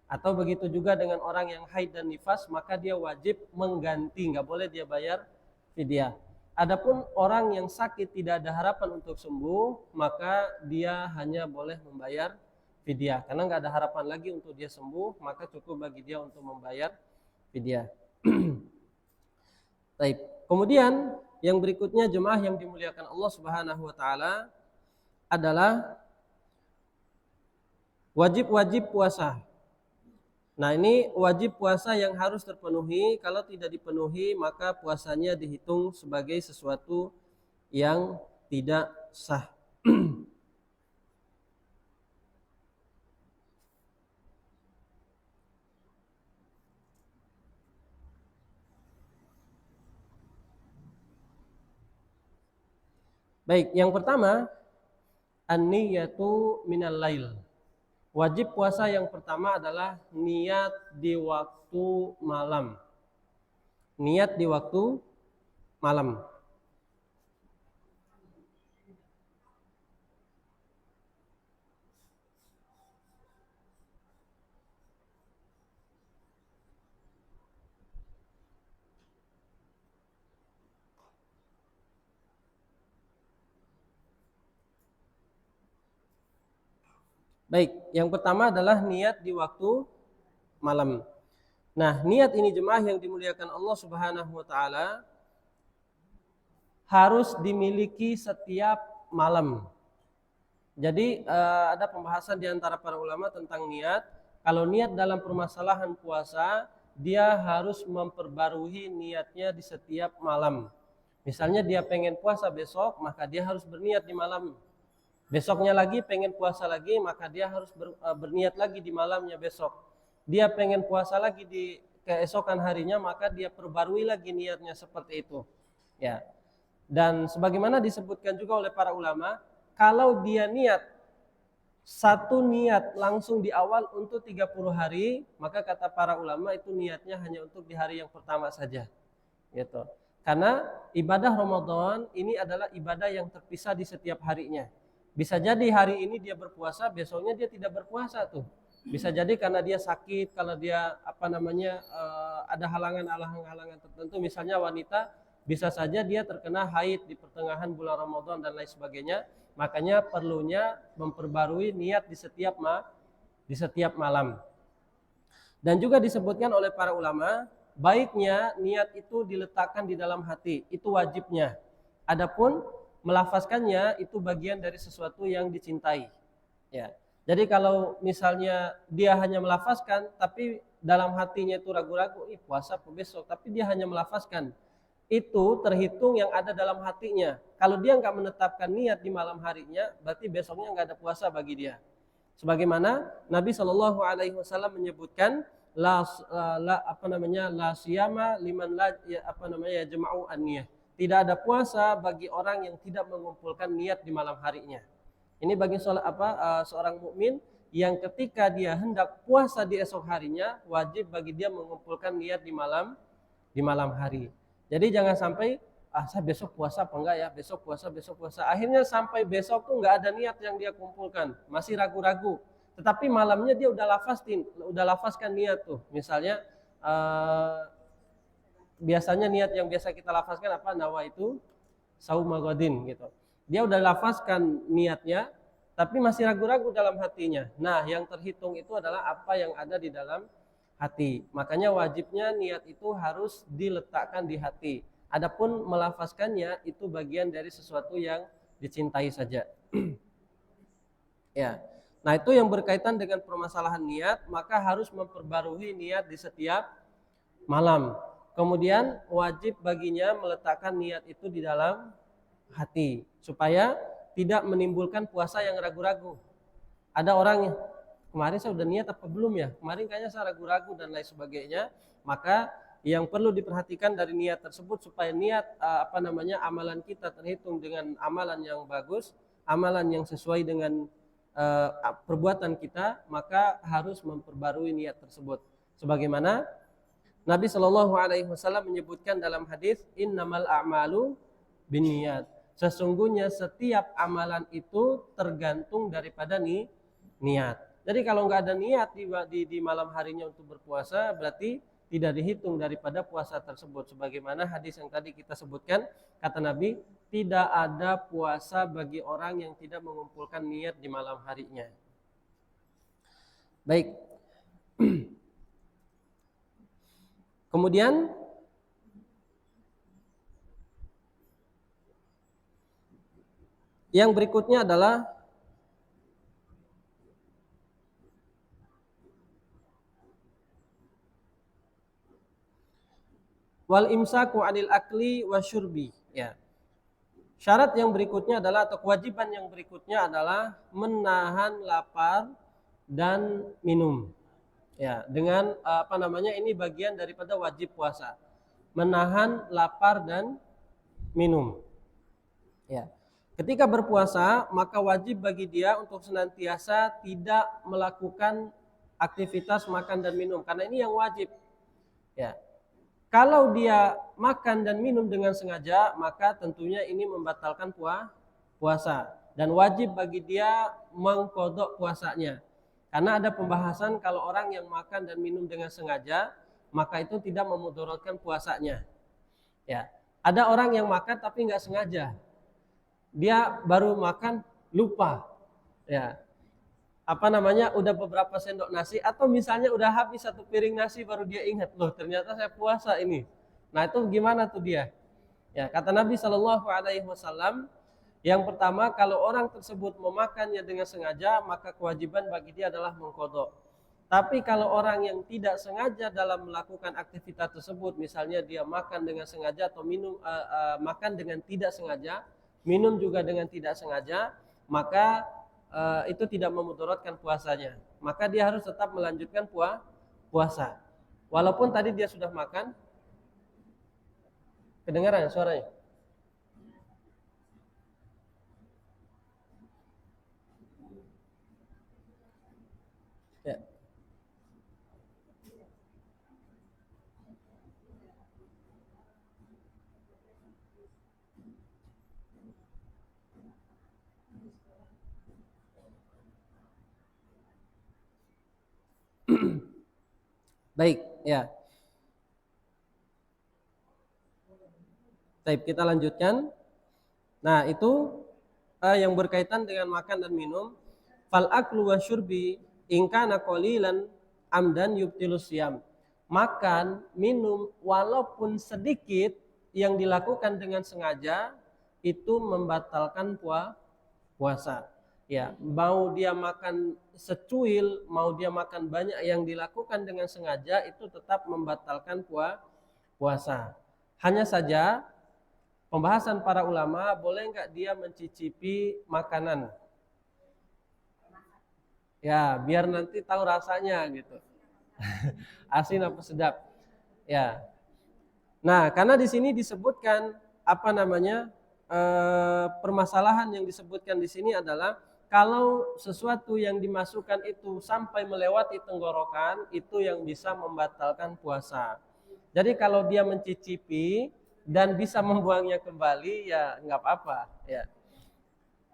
Atau begitu juga dengan orang yang haid dan nifas, maka dia wajib mengganti, nggak boleh dia bayar fidyah. Adapun orang yang sakit tidak ada harapan untuk sembuh, maka dia hanya boleh membayar fidyah. Karena nggak ada harapan lagi untuk dia sembuh, maka cukup bagi dia untuk membayar fidyah. Baik. Kemudian yang berikutnya jemaah yang dimuliakan Allah Subhanahu wa taala adalah wajib-wajib puasa. Nah, ini wajib puasa yang harus terpenuhi. Kalau tidak dipenuhi, maka puasanya dihitung sebagai sesuatu yang tidak sah. Baik, yang pertama an-niyatu minal lail. Wajib puasa yang pertama adalah niat di waktu malam. Niat di waktu malam. Baik, yang pertama adalah niat di waktu malam. Nah, niat ini jemaah yang dimuliakan Allah Subhanahu wa taala harus dimiliki setiap malam. Jadi ada pembahasan di antara para ulama tentang niat. Kalau niat dalam permasalahan puasa, dia harus memperbarui niatnya di setiap malam. Misalnya dia pengen puasa besok, maka dia harus berniat di malam. Besoknya lagi pengen puasa lagi, maka dia harus berniat lagi di malamnya besok. Dia pengen puasa lagi di keesokan harinya, maka dia perbarui lagi niatnya seperti itu. Ya. Dan sebagaimana disebutkan juga oleh para ulama, kalau dia niat satu niat langsung di awal untuk 30 hari, maka kata para ulama itu niatnya hanya untuk di hari yang pertama saja. Gitu. Karena ibadah Ramadan ini adalah ibadah yang terpisah di setiap harinya. Bisa jadi hari ini dia berpuasa, besoknya dia tidak berpuasa tuh. Bisa jadi karena dia sakit, kalau dia ada halangan tertentu, misalnya wanita bisa saja dia terkena haid di pertengahan bulan Ramadan dan lain sebagainya. Makanya perlunya memperbarui niat di setiap malam. Dan juga disebutkan oleh para ulama, baiknya niat itu diletakkan di dalam hati, itu wajibnya. Adapun melafazkannya itu bagian dari sesuatu yang dicintai. Ya. Jadi kalau misalnya dia hanya melafazkan tapi dalam hatinya itu ragu-ragu, puasa besok, tapi dia hanya melafazkan, itu terhitung yang ada dalam hatinya. Kalau dia nggak menetapkan niat di malam harinya, berarti besoknya nggak ada puasa bagi dia. Sebagaimana Nabi Shallallahu Alaihi Wasallam menyebutkan la siyama liman jama'u an-niyah. Tidak ada puasa bagi orang yang tidak mengumpulkan niat di malam harinya. Ini bagi seorang mukmin yang ketika dia hendak puasa di esok harinya, wajib bagi dia mengumpulkan niat di malam hari. Jadi jangan sampai saya besok puasa apa enggak ya, besok puasa. Akhirnya sampai besok tuh enggak ada niat yang dia kumpulkan, masih ragu-ragu. tetapi malamnya dia udah lafazkan niat tuh. Misalnya biasanya niat yang biasa kita lafazkan apa? Nawaitu sauma ghadin gitu. Dia udah lafazkan niatnya, tapi masih ragu-ragu dalam hatinya. Nah, yang terhitung itu adalah apa yang ada di dalam hati. Makanya wajibnya niat itu harus diletakkan di hati. Adapun melafazkannya itu bagian dari sesuatu yang dicintai saja. Ya. Nah, itu yang berkaitan dengan permasalahan niat, maka harus memperbarui niat di setiap malam. Kemudian wajib baginya meletakkan niat itu di dalam hati supaya tidak menimbulkan puasa yang ragu-ragu. Ada orang yang kemarin saya udah niat apa belum ya? Kemarin kayaknya saya ragu-ragu dan lain sebagainya. Maka yang perlu diperhatikan dari niat tersebut supaya niat amalan kita terhitung dengan amalan yang bagus, amalan yang sesuai dengan perbuatan kita, maka harus memperbarui niat tersebut. Sebagaimana Nabi Shallallahu Alaihi Wasallam menyebutkan dalam hadis, innamal a'malu binniyat. Sesungguhnya setiap amalan itu tergantung daripada niat. Jadi kalau nggak ada niat di malam harinya untuk berpuasa, berarti tidak dihitung daripada puasa tersebut. Sebagaimana hadis yang tadi kita sebutkan, kata Nabi, tidak ada puasa bagi orang yang tidak mengumpulkan niat di malam harinya. Baik. Kemudian yang berikutnya adalah wal imsaku anil akli wasyurbi. Ya. Syarat yang berikutnya adalah atau kewajiban yang berikutnya adalah menahan lapar dan minum. Ya, dengan ini bagian daripada wajib puasa. Menahan lapar dan minum. Ya. Ketika berpuasa, maka wajib bagi dia untuk senantiasa tidak melakukan aktivitas makan dan minum karena ini yang wajib. Ya. Kalau dia makan dan minum dengan sengaja, maka tentunya ini membatalkan puasa dan wajib bagi dia mengqadha puasanya. Karena ada pembahasan kalau orang yang makan dan minum dengan sengaja, maka itu tidak memudaratkan puasanya. Ya, ada orang yang makan tapi nggak sengaja, dia baru makan lupa, ya, udah beberapa sendok nasi atau misalnya udah habis satu piring nasi baru dia ingat, loh ternyata saya puasa ini. Nah itu gimana tuh dia? Ya kata Nabi Shallallahu Alaihi Wasallam. Yang pertama, kalau orang tersebut memakannya dengan sengaja, maka kewajiban bagi dia adalah mengqadha. Tapi kalau orang yang tidak sengaja dalam melakukan aktivitas tersebut, misalnya dia makan dengan sengaja atau minum makan dengan tidak sengaja, minum juga dengan tidak sengaja, maka itu tidak memudaratkan puasanya. Maka dia harus tetap melanjutkan puasa. Walaupun tadi dia sudah makan. Kedengaran suaranya? Ya. Baik, ya. Baik, kita lanjutkan. Nah, itu yang berkaitan dengan makan dan minum. Fal aklu wa syurbi in kana qalilan amdan yubtilus siyam. Makan, minum walaupun sedikit yang dilakukan dengan sengaja itu membatalkan puasa. Ya, mau dia makan secuil, mau dia makan banyak, yang dilakukan dengan sengaja itu tetap membatalkan puasa. Hanya saja pembahasan para ulama, boleh nggak dia mencicipi makanan? Ya, biar nanti tahu rasanya gitu. Asin apa sedap. Ya. Nah, karena di sini disebutkan permasalahan yang disebutkan di sini adalah kalau sesuatu yang dimasukkan itu sampai melewati tenggorokan, itu yang bisa membatalkan puasa. Jadi kalau dia mencicipi dan bisa membuangnya kembali, ya nggak apa-apa. Ya.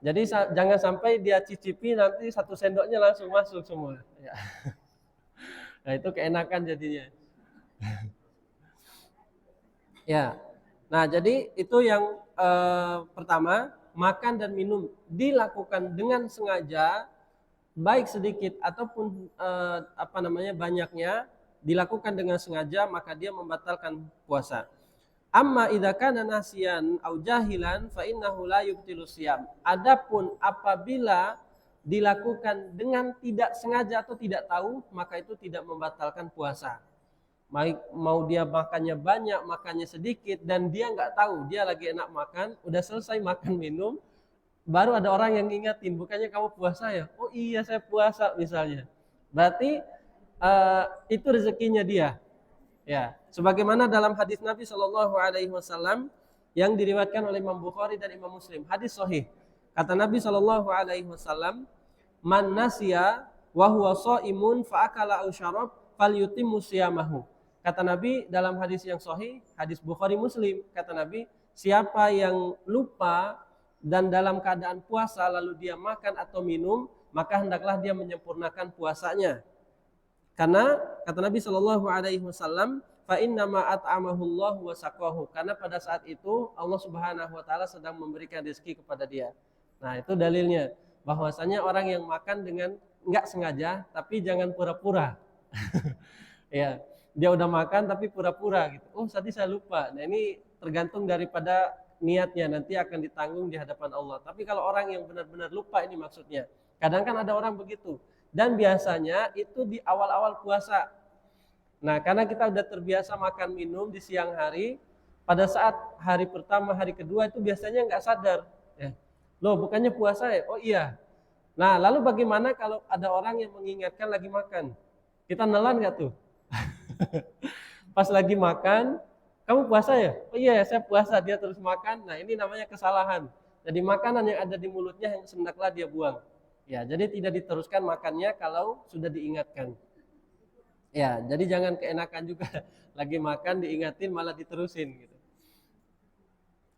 Jadi jangan sampai dia cicipi nanti 1 sendoknya langsung masuk semua. Ya. Nah itu keenakan jadinya. Ya. Nah jadi itu yang pertama, makan dan minum dilakukan dengan sengaja, baik sedikit ataupun banyaknya, dilakukan dengan sengaja, maka dia membatalkan puasa. Amma idza kana nasiyan au jahilan fa innahu la yubtilu siyam. Adapun apabila dilakukan dengan tidak sengaja atau tidak tahu, maka itu tidak membatalkan puasa. Mau dia makannya banyak, makannya sedikit, dan dia nggak tahu, dia lagi enak makan, udah selesai makan minum, baru ada orang yang ngingetin, bukannya kamu puasa ya? Oh iya saya puasa misalnya. Berarti itu rezekinya dia. Ya, sebagaimana dalam hadis Nabi Shallallahu Alaihi Wasallam yang diriwayatkan oleh Imam Bukhari dan Imam Muslim, hadis sahih. Kata Nabi Shallallahu Alaihi Wasallam, man nasiya wa huwa shaimun fa akala aw syarab falyutimmu siyamahu. Kata Nabi dalam hadis yang sahih, hadis Bukhari Muslim, kata Nabi, siapa yang lupa dan dalam keadaan puasa lalu dia makan atau minum, maka hendaklah dia menyempurnakan puasanya. Karena kata Nabi Shallallahu Alaihi Wasallam, fa inna ma at'amahu Allah wa saqahu. Karena pada saat itu Allah Subhanahu Wa Taala sedang memberikan rezeki kepada dia. Nah itu dalilnya bahwasanya orang yang makan dengan nggak sengaja, tapi jangan pura-pura. Ya, dia udah makan tapi pura-pura gitu. Oh tadi saya lupa. Nah ini tergantung daripada niatnya, nanti akan ditanggung di hadapan Allah. Tapi kalau orang yang benar-benar lupa, ini maksudnya. Kadang kan ada orang begitu. Dan biasanya itu di awal-awal puasa. Nah karena kita udah terbiasa makan minum di siang hari, pada saat hari pertama, hari kedua itu biasanya nggak sadar. Ya. Loh bukannya puasa ya? Oh iya. Nah lalu bagaimana kalau ada orang yang mengingatkan lagi makan? Kita nelan nggak tuh? Pas lagi makan, kamu puasa ya? Oh iya saya puasa, dia terus makan. Nah ini namanya kesalahan. Jadi makanan yang ada di mulutnya yang hendaklah dia buang. Ya, jadi tidak diteruskan makannya kalau sudah diingatkan. Ya, jadi jangan keenakan juga lagi makan diingatin malah diterusin gitu.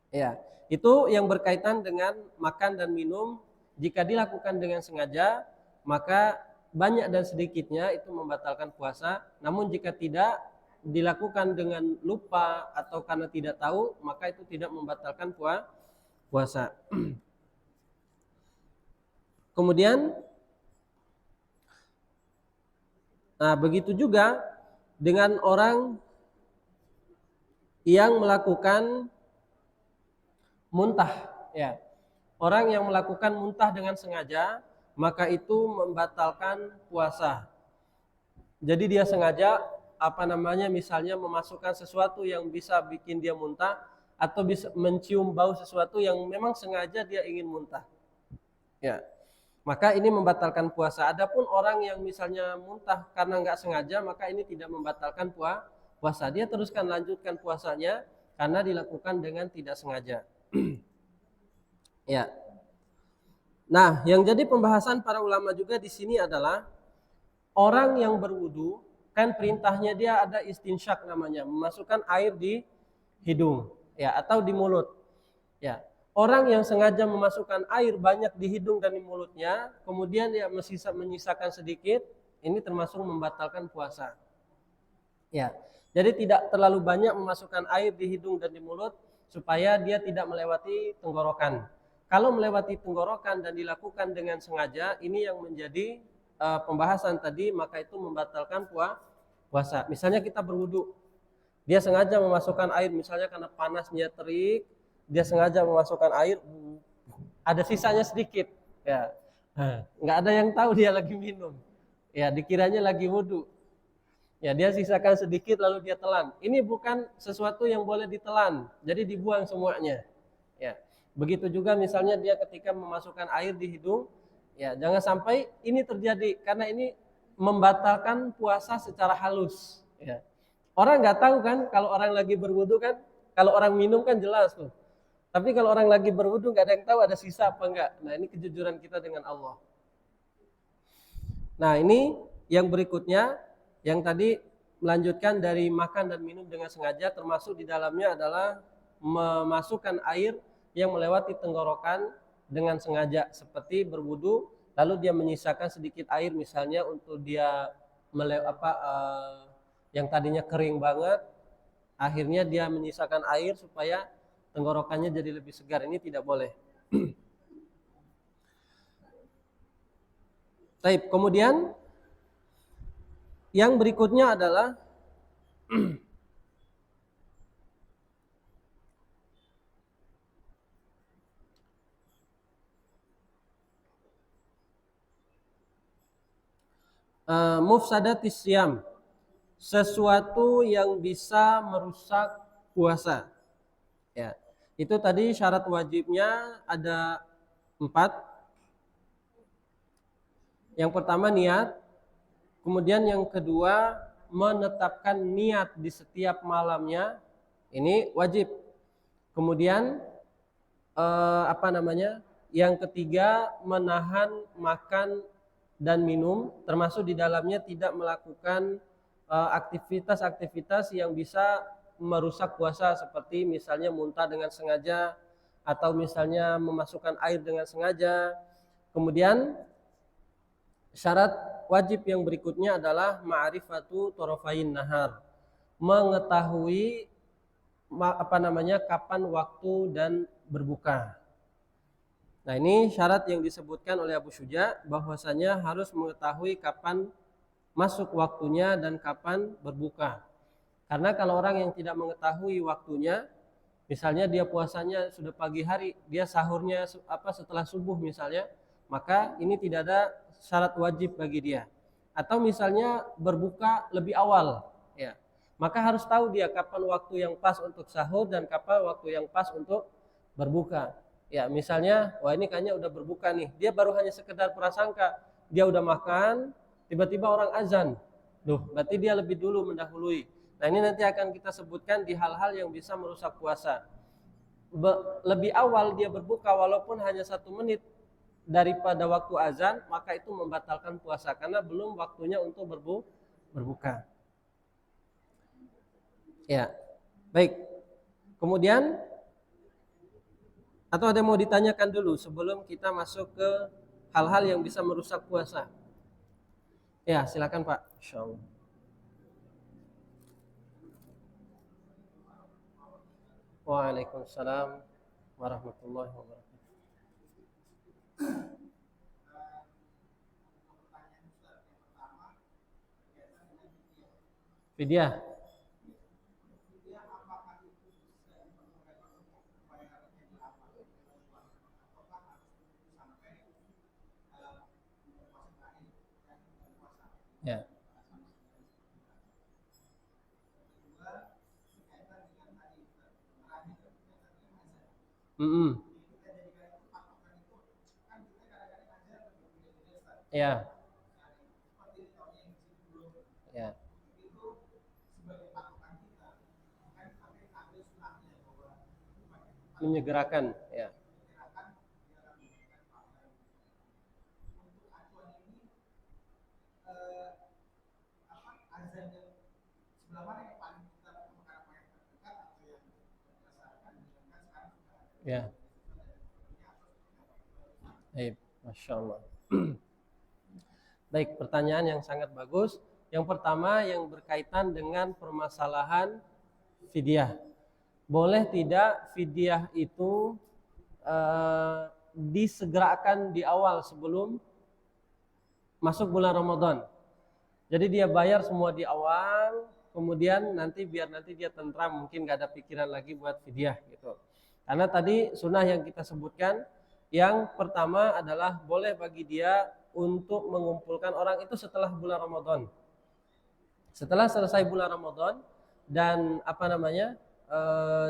Ya, itu yang berkaitan dengan makan dan minum. Jika dilakukan dengan sengaja, maka banyak dan sedikitnya itu membatalkan puasa. Namun jika tidak dilakukan dengan lupa atau karena tidak tahu, maka itu tidak membatalkan puasa. Kemudian, nah begitu juga dengan orang yang melakukan muntah, ya. Orang yang melakukan muntah dengan sengaja, maka itu membatalkan puasa. Jadi dia sengaja misalnya memasukkan sesuatu yang bisa bikin dia muntah, atau bisa mencium bau sesuatu yang memang sengaja dia ingin muntah. Ya. Maka ini membatalkan puasa. Adapun orang yang misalnya muntah karena nggak sengaja, maka ini tidak membatalkan puasa. Dia teruskan lanjutkan puasanya karena dilakukan dengan tidak sengaja. Ya. Nah, yang jadi pembahasan para ulama juga di sini adalah orang yang berwudu, kan perintahnya dia ada istinsyak namanya, memasukkan air di hidung, ya, atau di mulut. Ya. Orang yang sengaja memasukkan air banyak di hidung dan di mulutnya, kemudian dia menyisakan sedikit, ini termasuk membatalkan puasa. Ya, jadi tidak terlalu banyak memasukkan air di hidung dan di mulut supaya dia tidak melewati tenggorokan. Kalau melewati tenggorokan dan dilakukan dengan sengaja, ini yang menjadi pembahasan tadi, maka itu membatalkan puasa. Misalnya kita berwudu, dia sengaja memasukkan air, misalnya karena panasnya terik, dia sengaja memasukkan air, ada sisanya sedikit, ya, nggak ada yang tahu dia lagi minum, ya, dikiranya lagi wudu, ya, dia sisakan sedikit lalu dia telan. Ini bukan sesuatu yang boleh ditelan, jadi dibuang semuanya, ya. Begitu juga misalnya dia ketika memasukkan air di hidung, ya, jangan sampai ini terjadi karena ini membatalkan puasa secara halus, ya. Orang nggak tahu kan kalau orang lagi berwudu kan, kalau orang minum kan jelas tuh. Tapi kalau orang lagi berwudu nggak ada yang tahu ada sisa apa enggak. Nah ini kejujuran kita dengan Allah. Nah ini yang berikutnya, yang tadi melanjutkan dari makan dan minum dengan sengaja, termasuk di dalamnya adalah memasukkan air yang melewati tenggorokan, dengan sengaja, seperti berwudu lalu dia menyisakan sedikit air misalnya untuk dia yang tadinya kering banget, akhirnya dia menyisakan air supaya tenggorokannya jadi lebih segar. Ini tidak boleh. Baik, kemudian yang berikutnya adalah mufsadatis siyam, sesuatu yang bisa merusak puasa. Ya, itu tadi syarat wajibnya ada 4. Yang pertama niat, kemudian yang kedua menetapkan niat di setiap malamnya, ini wajib. Kemudian yang ketiga menahan makan dan minum, termasuk di dalamnya tidak melakukan aktivitas-aktivitas yang bisa merusak puasa, seperti misalnya muntah dengan sengaja atau misalnya memasukkan air dengan sengaja. Kemudian syarat wajib yang berikutnya adalah ma'rifatu torofain nahar, mengetahui kapan waktu dan berbuka. Nah, ini syarat yang disebutkan oleh Abu Syuja, bahwasanya harus mengetahui kapan masuk waktunya dan kapan berbuka. Karena kalau orang yang tidak mengetahui waktunya, misalnya dia puasanya sudah pagi hari, dia sahurnya setelah subuh misalnya, maka ini tidak ada syarat wajib bagi dia. Atau misalnya berbuka lebih awal, ya, maka harus tahu dia kapan waktu yang pas untuk sahur dan kapan waktu yang pas untuk berbuka. Ya, misalnya, wah ini kayaknya udah berbuka nih, dia baru hanya sekedar prasangka, dia udah makan, tiba-tiba orang azan, berarti dia lebih dulu mendahului. Nah, ini nanti akan kita sebutkan di hal-hal yang bisa merusak puasa. Lebih awal dia berbuka walaupun hanya 1 menit daripada waktu azan, maka itu membatalkan puasa karena belum waktunya untuk berbuka. Ya, baik. Kemudian, atau ada yang mau ditanyakan dulu sebelum kita masuk ke hal-hal yang bisa merusak puasa? Ya, silakan Pak. Insyaallah. Waalaikumsalam warahmatullahi wabarakatuh. Fidyah. Ya. Ya. Ya. Menyegerakan, ya. Ya. Baik, Masya Allah. Baik, pertanyaan yang sangat bagus. Yang pertama yang berkaitan dengan permasalahan fidyah. Boleh tidak fidyah itu disegerakan di awal sebelum masuk bulan Ramadan? Jadi dia bayar semua di awal, kemudian biar nanti dia tentram, mungkin gak ada pikiran lagi buat fidyah gitu. Karena tadi sunnah yang kita sebutkan, yang pertama adalah boleh bagi dia untuk mengumpulkan orang itu setelah bulan Ramadan. Setelah selesai bulan Ramadan dan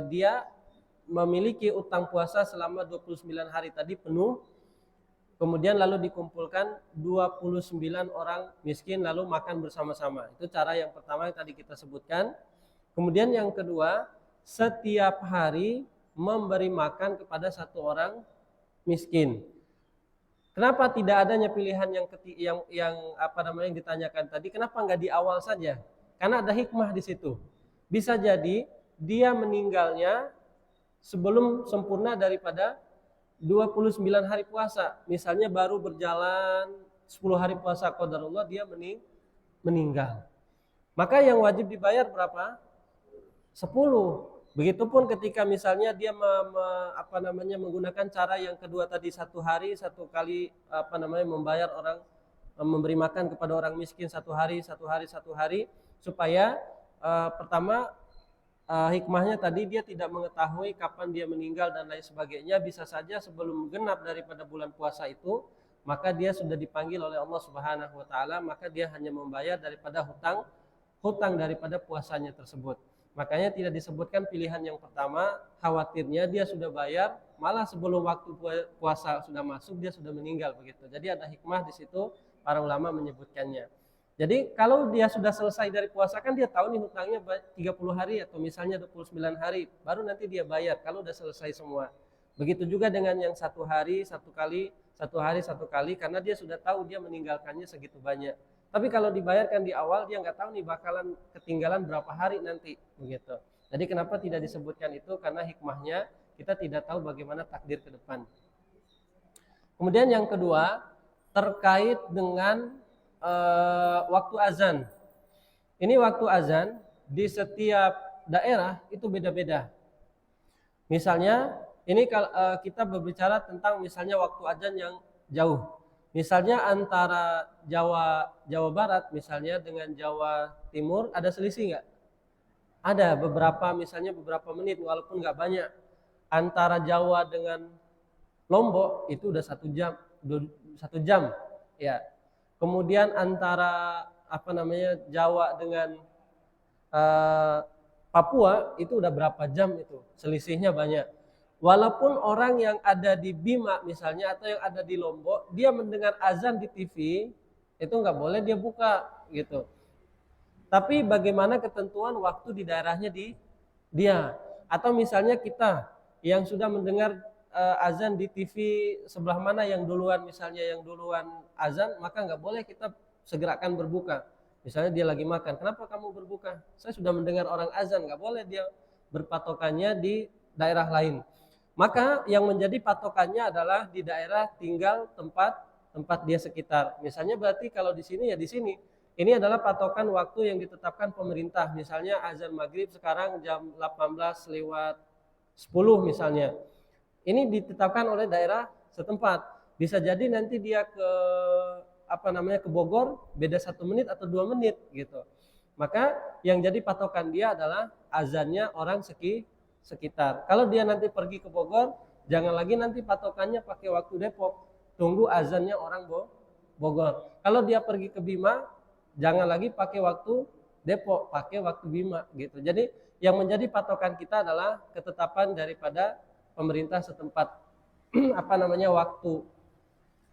dia memiliki utang puasa selama 29 hari tadi penuh, kemudian lalu dikumpulkan 29 orang miskin lalu makan bersama-sama. Itu cara yang pertama yang tadi kita sebutkan. Kemudian yang kedua, setiap hari memberi makan kepada 1 orang miskin. Kenapa tidak adanya pilihan yang ditanyakan tadi? Kenapa nggak di awal saja? Karena ada hikmah di situ. Bisa jadi dia meninggalnya sebelum sempurna daripada 29 hari puasa, misalnya baru berjalan 10 hari puasa, qadarullah dia meninggal. Maka yang wajib dibayar berapa? 10. Begitupun ketika misalnya dia menggunakan cara yang kedua tadi, 1 hari 1 kali membayar orang, memberi makan kepada orang miskin 1 hari, 1 hari, supaya pertama hikmahnya tadi dia tidak mengetahui kapan dia meninggal dan lain sebagainya. Bisa saja sebelum genap daripada bulan puasa itu, maka dia sudah dipanggil oleh Allah Subhanahu wa taala, maka dia hanya membayar daripada hutang daripada puasanya tersebut. Makanya tidak disebutkan pilihan yang pertama, khawatirnya dia sudah bayar, malah sebelum waktu puasa sudah masuk dia sudah meninggal begitu. Jadi ada hikmah di situ, para ulama menyebutkannya. Jadi kalau dia sudah selesai dari puasa, kan dia tahu nih hutangnya 30 hari atau misalnya 29 hari, baru nanti dia bayar kalau udah selesai semua. Begitu juga dengan yang 1 hari 1 kali, 1 hari 1 kali, karena dia sudah tahu dia meninggalkannya segitu banyak. Tapi kalau dibayarkan di awal, dia nggak tahu nih bakalan ketinggalan berapa hari nanti begitu. Jadi kenapa tidak disebutkan itu? Karena hikmahnya kita tidak tahu bagaimana takdir ke depan. Kemudian yang kedua, terkait dengan waktu azan. Ini waktu azan di setiap daerah itu beda-beda. Misalnya ini kalau kita berbicara tentang misalnya waktu azan yang jauh. Misalnya antara Jawa Barat misalnya dengan Jawa Timur ada selisih nggak? Ada misalnya beberapa menit walaupun nggak banyak. Antara Jawa dengan Lombok itu udah 1 jam, 1 jam, ya. Kemudian antara Jawa dengan Papua itu udah berapa jam itu, selisihnya banyak. Walaupun orang yang ada di Bima misalnya atau yang ada di Lombok, dia mendengar azan di TV, itu nggak boleh dia buka gitu. Tapi bagaimana ketentuan waktu di daerahnya dia? Atau misalnya kita yang sudah mendengar azan di TV sebelah mana yang duluan, misalnya yang duluan azan, maka nggak boleh kita segerakan berbuka. Misalnya dia lagi makan, kenapa kamu berbuka? Saya sudah mendengar orang azan, nggak boleh dia berpatokannya di daerah lain. Maka yang menjadi patokannya adalah di daerah tinggal tempat dia sekitar. Misalnya berarti kalau di sini ya di sini. Ini adalah patokan waktu yang ditetapkan pemerintah. Misalnya azan maghrib sekarang jam 18:10 misalnya. Ini ditetapkan oleh daerah setempat. Bisa jadi nanti dia ke ke Bogor beda 1 menit atau 2 menit gitu. Maka yang jadi patokan dia adalah azannya orang sekitar. Kalau dia nanti pergi ke Bogor, jangan lagi nanti patokannya pakai waktu Depok. Tunggu azannya orang Bogor. Kalau dia pergi ke Bima, jangan lagi pakai waktu Depok, pakai waktu Bima gitu. Jadi yang menjadi patokan kita adalah ketetapan daripada pemerintah setempat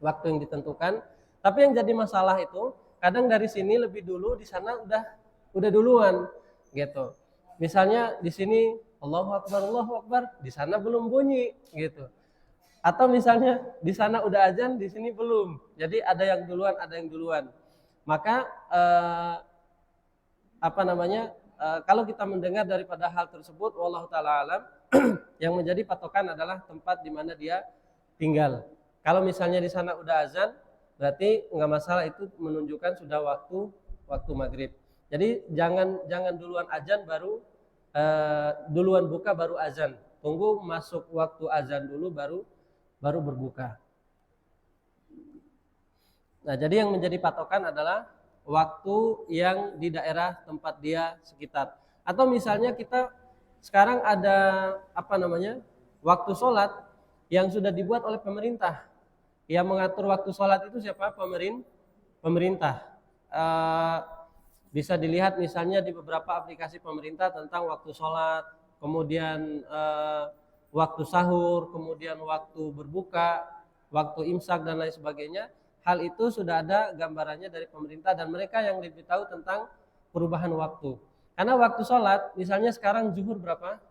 waktu yang ditentukan. Tapi yang jadi masalah itu kadang dari sini lebih dulu, di sana udah duluan gitu. Misalnya di sini Allahu Akbar, di sana belum bunyi gitu. Atau misalnya di sana udah azan, di sini belum. Jadi ada yang duluan. Maka kalau kita mendengar daripada hal tersebut, wallahu taala alam, yang menjadi patokan adalah tempat di mana dia tinggal. Kalau misalnya di sana udah azan, berarti nggak masalah, itu menunjukkan sudah waktu maghrib. Jadi jangan duluan azan baru duluan buka baru azan. Tunggu masuk waktu azan dulu baru berbuka. Nah, jadi yang menjadi patokan adalah waktu yang di daerah tempat dia sekitar. Atau misalnya kita sekarang ada waktu sholat yang sudah dibuat oleh pemerintah. Yang mengatur waktu sholat itu siapa? Pemerintah. Bisa dilihat misalnya di beberapa aplikasi pemerintah tentang waktu sholat, kemudian waktu sahur, kemudian waktu berbuka, waktu imsak dan lain sebagainya. Hal itu sudah ada gambarannya dari pemerintah dan mereka yang lebih tahu tentang perubahan waktu. Karena waktu sholat, misalnya sekarang zuhur berapa?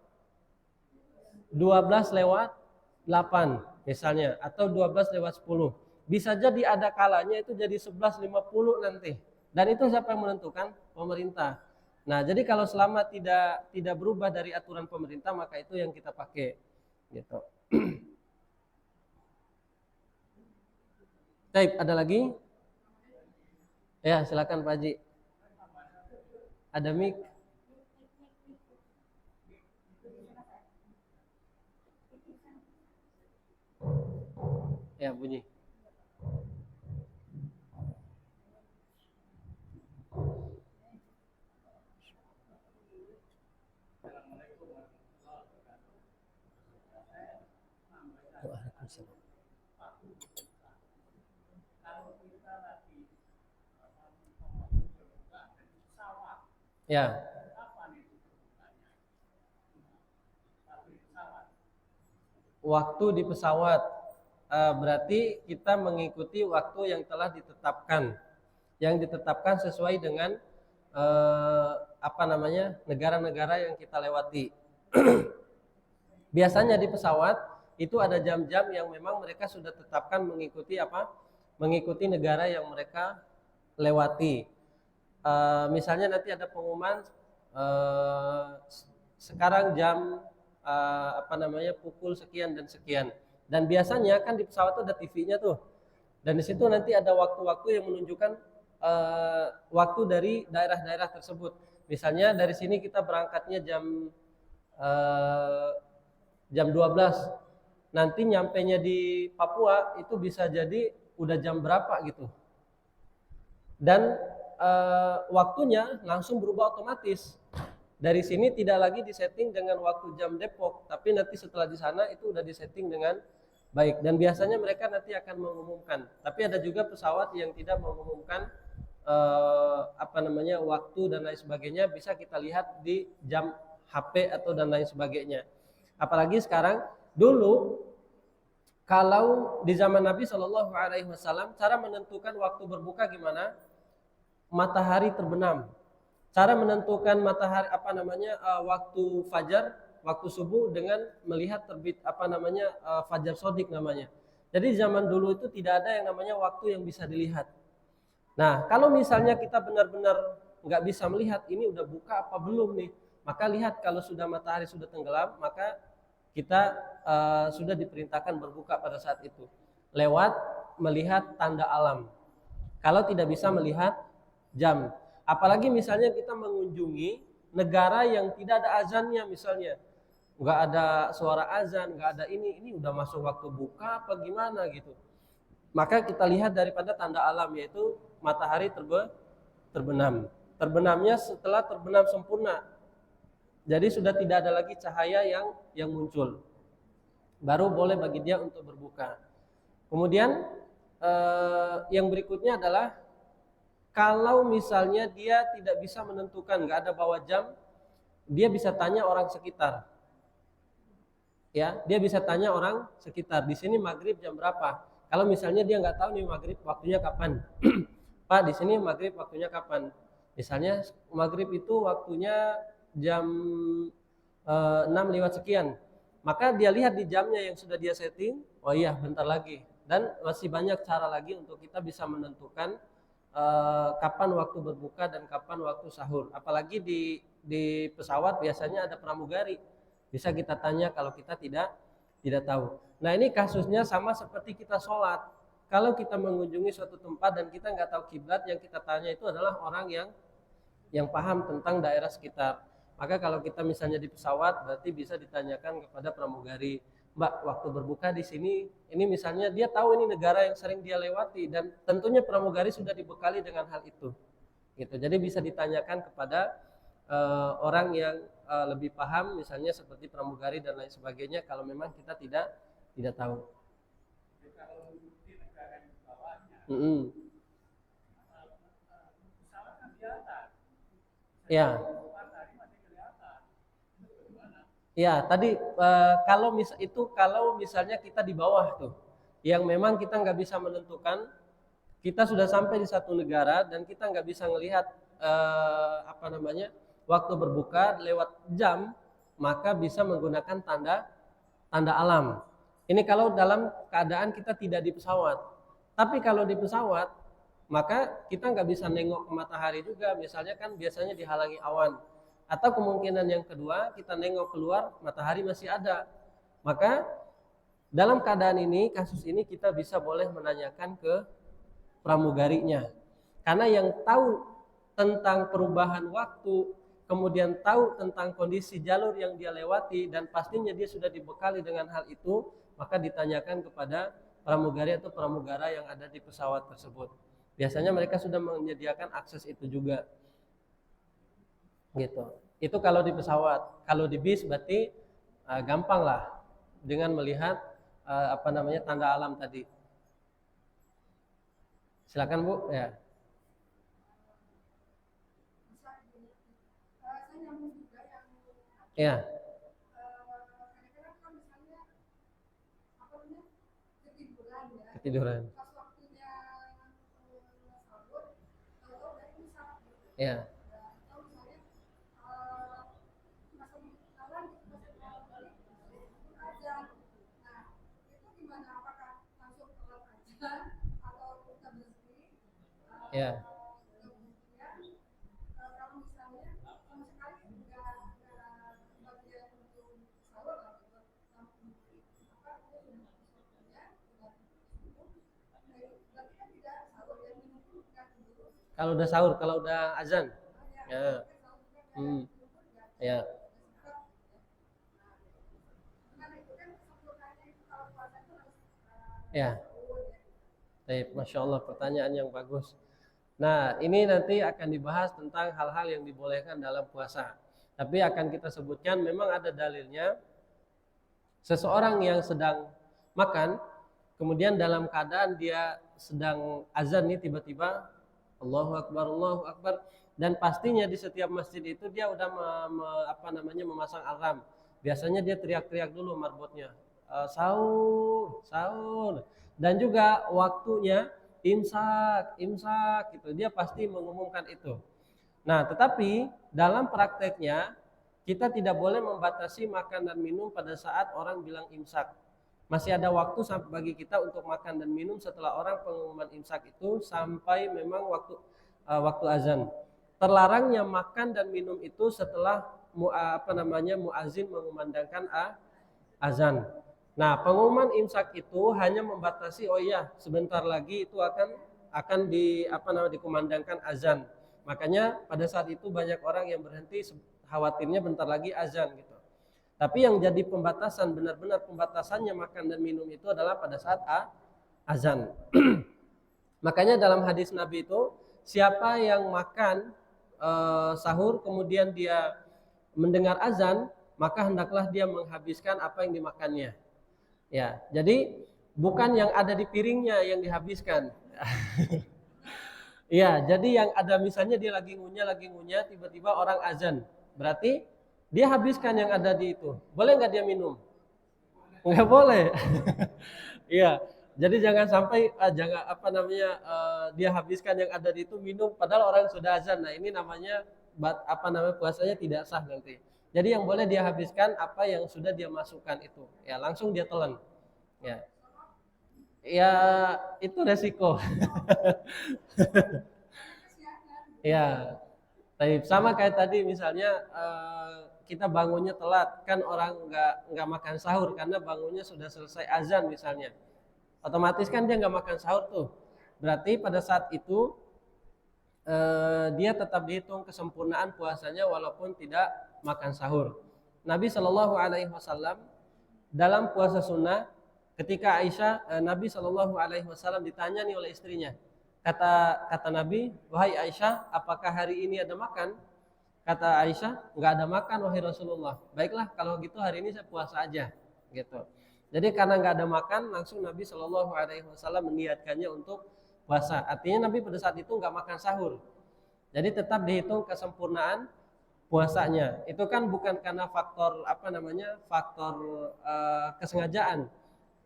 12:08 misalnya, atau 12:10. Bisa jadi ada kalanya itu jadi 11:50 nanti. Dan itu siapa yang menentukan? Pemerintah. Nah, jadi kalau selama tidak berubah dari aturan pemerintah, maka itu yang kita pakai gitu. Baik, ada lagi? Ya, silakan Pak Haji. Ada mic? Ya, bunyi. Waalaikumsalam. Ya. Waktu di pesawat, berarti kita mengikuti waktu yang telah ditetapkan, sesuai dengan apa namanya, negara-negara yang kita lewati. Biasanya di pesawat itu ada jam-jam yang memang mereka sudah tetapkan mengikuti apa? Mengikuti negara yang mereka lewati. Misalnya nanti ada pengumuman sekarang jam apa namanya, pukul sekian dan sekian. Dan biasanya kan di pesawat itu ada TV-nya tuh. Dan di situ nanti ada waktu-waktu yang menunjukkan waktu dari daerah-daerah tersebut. Misalnya dari sini kita berangkatnya jam 12. Nanti nyampenya di Papua itu bisa jadi udah jam berapa gitu. Dan waktunya langsung berubah otomatis. Dari sini tidak lagi disetting dengan waktu jam Depok, tapi nanti setelah di sana itu udah disetting dengan baik. Dan biasanya mereka nanti akan mengumumkan. Tapi ada juga pesawat yang tidak mengumumkan apa namanya, waktu dan lain sebagainya. Bisa kita lihat di jam HP atau dan lain sebagainya. Apalagi sekarang, dulu kalau di zaman Nabi Shallallahu Alaihi Wasallam, cara menentukan waktu berbuka gimana? Matahari terbenam. Cara menentukan matahari apa namanya, waktu fajar, waktu subuh dengan melihat terbit apa namanya, fajar sodik namanya. Jadi zaman dulu itu tidak ada yang namanya waktu yang bisa dilihat. Nah, kalau misalnya kita benar-benar nggak bisa melihat ini udah buka apa belum nih, maka lihat kalau sudah matahari sudah tenggelam, maka kita sudah diperintahkan berbuka pada saat itu lewat melihat tanda alam. Kalau tidak bisa melihat jam, apalagi misalnya kita mengunjungi negara yang tidak ada azannya, misalnya nggak ada suara azan, nggak ada ini udah masuk waktu buka apa gimana gitu, maka kita lihat daripada tanda alam, yaitu matahari terbenam. Terbenamnya setelah terbenam sempurna, jadi sudah tidak ada lagi cahaya yang muncul, baru boleh bagi dia untuk berbuka. Kemudian yang berikutnya adalah kalau misalnya dia tidak bisa menentukan, nggak ada bawa jam, dia bisa tanya orang sekitar. Ya, dia bisa tanya orang sekitar. Di sini maghrib jam berapa? Kalau misalnya dia nggak tahu nih maghrib waktunya kapan, Pak di sini maghrib waktunya kapan? Misalnya maghrib itu waktunya jam 6 lewat sekian. Maka dia lihat di jamnya yang sudah dia setting, oh iya bentar lagi. Dan masih banyak cara lagi untuk kita bisa menentukan kapan waktu berbuka dan kapan waktu sahur. Apalagi di pesawat biasanya ada pramugari, bisa kita tanya kalau kita tidak tahu. Nah ini kasusnya sama seperti kita sholat. Kalau kita mengunjungi suatu tempat dan kita nggak tahu kiblat, yang kita tanya itu adalah orang yang paham tentang daerah sekitar. Maka kalau kita misalnya di pesawat, berarti bisa ditanyakan kepada pramugari, Mbak, waktu berbuka di sini, ini misalnya dia tahu ini negara yang sering dia lewati, dan tentunya pramugari sudah dibekali dengan hal itu. Gitu. Jadi bisa ditanyakan kepada orang yang lebih paham, misalnya seperti pramugari dan lain sebagainya, kalau memang kita tidak tahu. Ya. Ya, tadi kalau misalnya kita di bawah tuh, yang memang kita nggak bisa menentukan, kita sudah sampai di satu negara dan kita nggak bisa melihat apa namanya, waktu berbuka lewat jam, maka bisa menggunakan tanda alam. Ini kalau dalam keadaan kita tidak di pesawat. Tapi kalau di pesawat, maka kita nggak bisa nengok ke matahari juga. Misalnya kan biasanya dihalangi awan. Atau kemungkinan yang kedua, kita nengok keluar, matahari masih ada. Maka dalam keadaan ini, kasus ini kita bisa boleh menanyakan ke pramugarinya. Karena yang tahu tentang perubahan waktu, kemudian tahu tentang kondisi jalur yang dia lewati, dan pastinya dia sudah dibekali dengan hal itu, maka ditanyakan kepada pramugari atau pramugara yang ada di pesawat tersebut. Biasanya mereka sudah menyediakan akses itu juga. Gitu. Itu kalau di pesawat. Kalau di bis berarti gampang lah dengan melihat tanda alam tadi. Silakan Bu, ya. Ya. Ketiduran. Ya. Ya. Kalau udah sahur, kalau udah azan. Ya. Ya. Ya. Baik, Masya Allah, pertanyaan yang bagus. Nah, ini nanti akan dibahas tentang hal-hal yang dibolehkan dalam puasa. Tapi akan kita sebutkan memang ada dalilnya. Seseorang yang sedang makan, kemudian dalam keadaan dia sedang azan nih, tiba-tiba Allahu Akbar, dan pastinya di setiap masjid itu dia udah memasang alarm. Biasanya dia teriak-teriak dulu marbotnya, sahur, sahur, dan juga waktunya imsak, imsak gitu. Dia pasti mengumumkan itu. Nah, tetapi dalam prakteknya kita tidak boleh membatasi makan dan minum pada saat orang bilang imsak. Masih ada waktu bagi kita untuk makan dan minum setelah orang pengumuman imsak itu sampai memang waktu azan. Terlarangnya makan dan minum itu setelah muazin mengumandangkan azan. Nah, pengumuman imsak itu hanya membatasi sebentar lagi itu akan dikumandangkan azan. Makanya pada saat itu banyak orang yang berhenti, khawatirnya bentar lagi azan gitu. Tapi yang jadi pembatasan, benar-benar pembatasannya makan dan minum itu adalah pada saat azan. Makanya dalam hadis Nabi itu, siapa yang makan sahur kemudian dia mendengar azan, maka hendaklah dia menghabiskan apa yang dimakannya. Ya, jadi bukan yang ada di piringnya yang dihabiskan. Iya, jadi yang ada misalnya dia lagi ngunyah, tiba-tiba orang azan. Berarti dia habiskan yang ada di itu. Boleh nggak dia minum? Nggak boleh. Iya, jadi jangan sampai dia habiskan yang ada di itu, minum padahal orang sudah azan. Nah, ini namanya puasanya tidak sah nanti. Jadi yang boleh dia habiskan apa yang sudah dia masukkan itu. Ya, langsung dia telan. Ya. Ya, itu resiko. Ya, sama kayak tadi misalnya kita bangunnya telat, kan orang nggak makan sahur karena bangunnya sudah selesai azan misalnya, otomatis kan dia nggak makan sahur tuh. Berarti pada saat itu dia tetap dihitung kesempurnaan puasanya walaupun tidak makan sahur. Nabi Shallallahu Alaihi Wasallam dalam puasa sunnah, ketika Nabi Shallallahu Alaihi Wasallam ditanya nih oleh istrinya, kata Nabi, wahai Aisyah, apakah hari ini ada makan? Kata Aisyah, nggak ada makan wahai Rasulullah. Baiklah, kalau gitu hari ini saya puasa aja, gitu. Jadi karena nggak ada makan, langsung Nabi Shallallahu Alaihi Wasallam meniatkannya untuk puasa. Artinya Nabi pada saat itu nggak makan sahur. Jadi tetap dihitung kesempurnaan puasanya. Itu kan bukan karena faktor kesengajaan.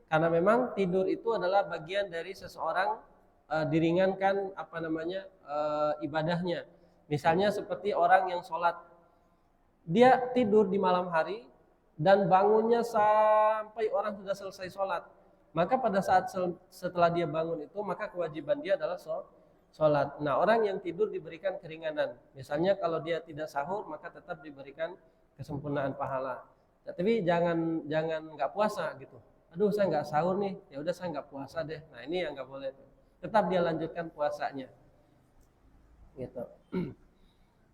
Karena memang tidur itu adalah bagian dari seseorang diringankan ibadahnya. Misalnya seperti orang yang sholat, dia tidur di malam hari dan bangunnya sampai orang sudah selesai sholat. Maka pada saat setelah dia bangun itu, maka kewajiban dia adalah sholat. Nah, orang yang tidur diberikan keringanan. Misalnya kalau dia tidak sahur, maka tetap diberikan kesempurnaan pahala. Tapi jangan nggak puasa gitu. Aduh, saya nggak sahur nih, ya udah saya nggak puasa deh. Nah, ini yang nggak boleh. tetap dia lanjutkan puasanya. Gitu.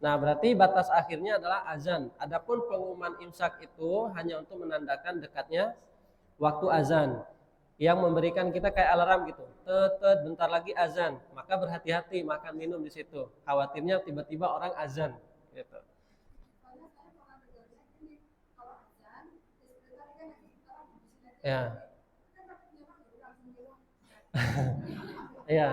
Nah, berarti batas akhirnya adalah azan. Adapun pengumuman imsak itu hanya untuk menandakan dekatnya waktu azan, yang memberikan kita kayak alarm gitu. Tet, bentar lagi azan. Maka berhati-hati makan minum di situ. Khawatirnya tiba-tiba orang azan gitu. Ya. Ya.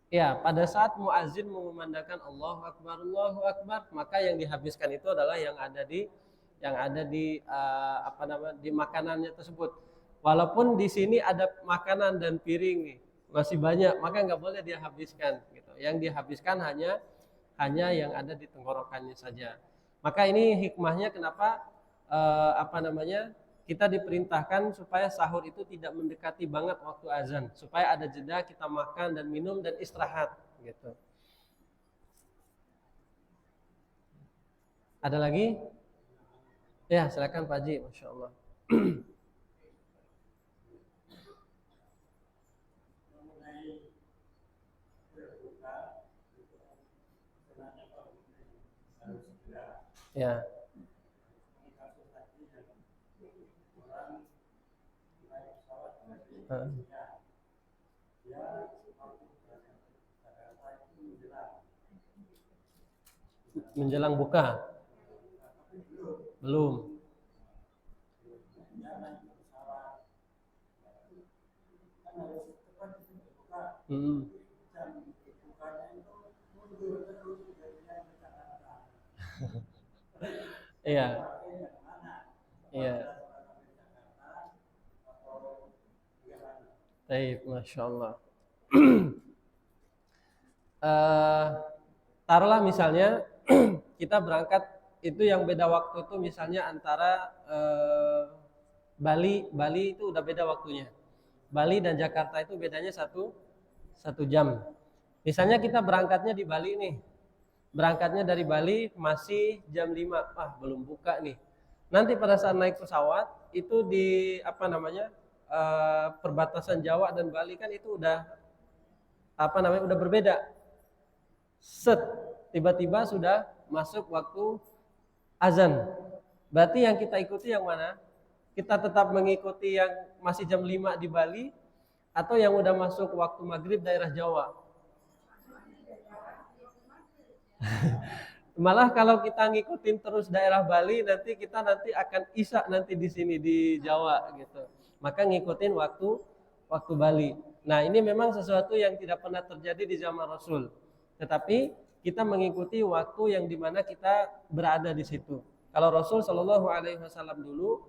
Ya, pada saat muazin mengumandangkan Allahu Akbar, maka yang dihabiskan itu adalah yang ada di apa namanya, di makanannya tersebut. Walaupun di sini ada makanan dan piring nih, masih banyak, maka nggak boleh dia habiskan gitu. Yang dihabiskan hanya yang ada di tenggorokannya saja. Maka ini hikmahnya kenapa apa namanya, kita diperintahkan supaya sahur itu tidak mendekati banget waktu azan, supaya ada jeda kita makan dan minum dan istirahat gitu. Ada lagi? Ya, silakan Pak Haji, Masya Allah. Ya. Menjelang buka? Belum. Hmm. Iya. Iya. Baik, Masya Allah. Taruhlah misalnya kita berangkat itu yang beda waktu itu misalnya antara Bali itu udah beda waktunya. Bali dan Jakarta itu bedanya satu jam. Misalnya kita berangkatnya di Bali nih. Berangkatnya dari Bali masih jam 5. Belum buka nih. Nanti pada saat naik pesawat itu di apa namanya? Perbatasan Jawa dan Bali kan itu udah apa namanya? Udah berbeda. Set, tiba-tiba sudah masuk waktu azan. Berarti yang kita ikuti yang mana? Kita tetap mengikuti yang masih jam 5 di Bali atau yang udah masuk waktu maghrib daerah Jawa? Malah kalau kita ngikutin terus daerah Bali nanti kita akan isya nanti di sini di Jawa gitu. Maka ngikutin waktu Bali. Nah, ini memang sesuatu yang tidak pernah terjadi di zaman Rasul. Tetapi kita mengikuti waktu yang dimana kita berada di situ. Kalau Rasul Shallallahu Alaihi Wasallam dulu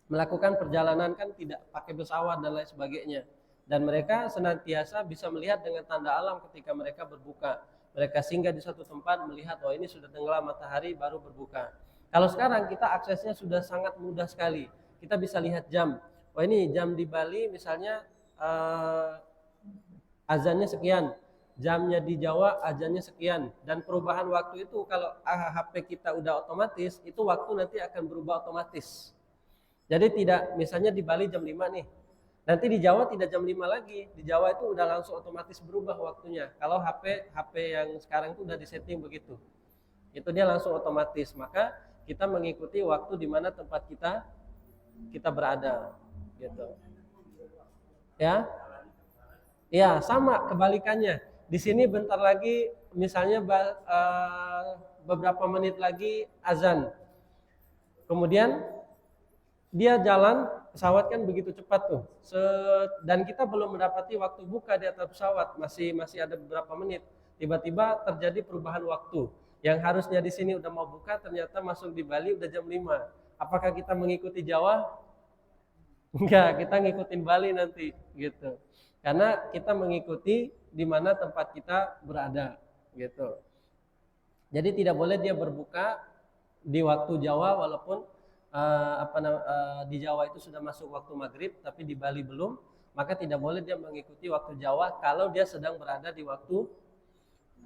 melakukan perjalanan kan tidak pakai pesawat dan lain sebagainya, dan mereka senantiasa bisa melihat dengan tanda alam ketika mereka berbuka. Mereka singgah di suatu tempat melihat, oh ini sudah tenggelam matahari baru berbuka. Kalau sekarang kita aksesnya sudah sangat mudah sekali, kita bisa lihat jam. Oh ini jam di Bali misalnya azannya sekian, jamnya di Jawa azannya sekian, dan perubahan waktu itu kalau HP kita udah otomatis, itu waktu nanti akan berubah otomatis. Jadi tidak, misalnya di Bali jam 5 nih, nanti di Jawa tidak jam 5 lagi, di Jawa itu udah langsung otomatis berubah waktunya. Kalau HP yang sekarang itu udah disetting begitu, itu dia langsung otomatis. Maka kita mengikuti waktu di mana tempat kita berada, gitu. Ya, ya sama kebalikannya. Di sini bentar lagi, misalnya beberapa menit lagi azan, kemudian dia jalan, pesawat kan begitu cepat tuh. Dan kita belum mendapati waktu buka di atas pesawat, masih ada beberapa menit. Tiba-tiba terjadi perubahan waktu. Yang harusnya di sini udah mau buka, ternyata masuk di Bali udah jam 5. Apakah kita mengikuti Jawa? Enggak, kita ngikutin Bali nanti gitu. Karena kita mengikuti di mana tempat kita berada gitu. Jadi tidak boleh dia berbuka di waktu Jawa walaupun di Jawa itu sudah masuk waktu maghrib, tapi di Bali belum, maka tidak boleh dia mengikuti waktu Jawa kalau dia sedang berada di waktu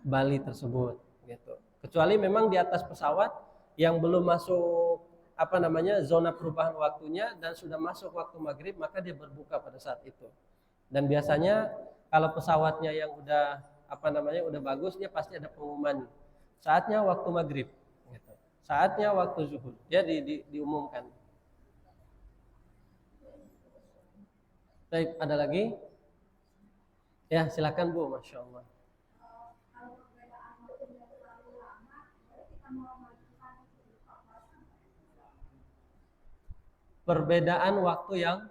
Bali tersebut, gitu. Kecuali memang di atas pesawat yang belum masuk zona perubahan waktunya dan sudah masuk waktu maghrib, maka dia berbuka pada saat itu. Dan biasanya kalau pesawatnya yang udah bagus, dia pasti ada pengumuman saatnya waktu maghrib, gitu. Saatnya waktu zuhur, dia diumumkan. Baik, ada lagi? Ya, silakan Bu, Masya Allah. Perbedaan waktu yang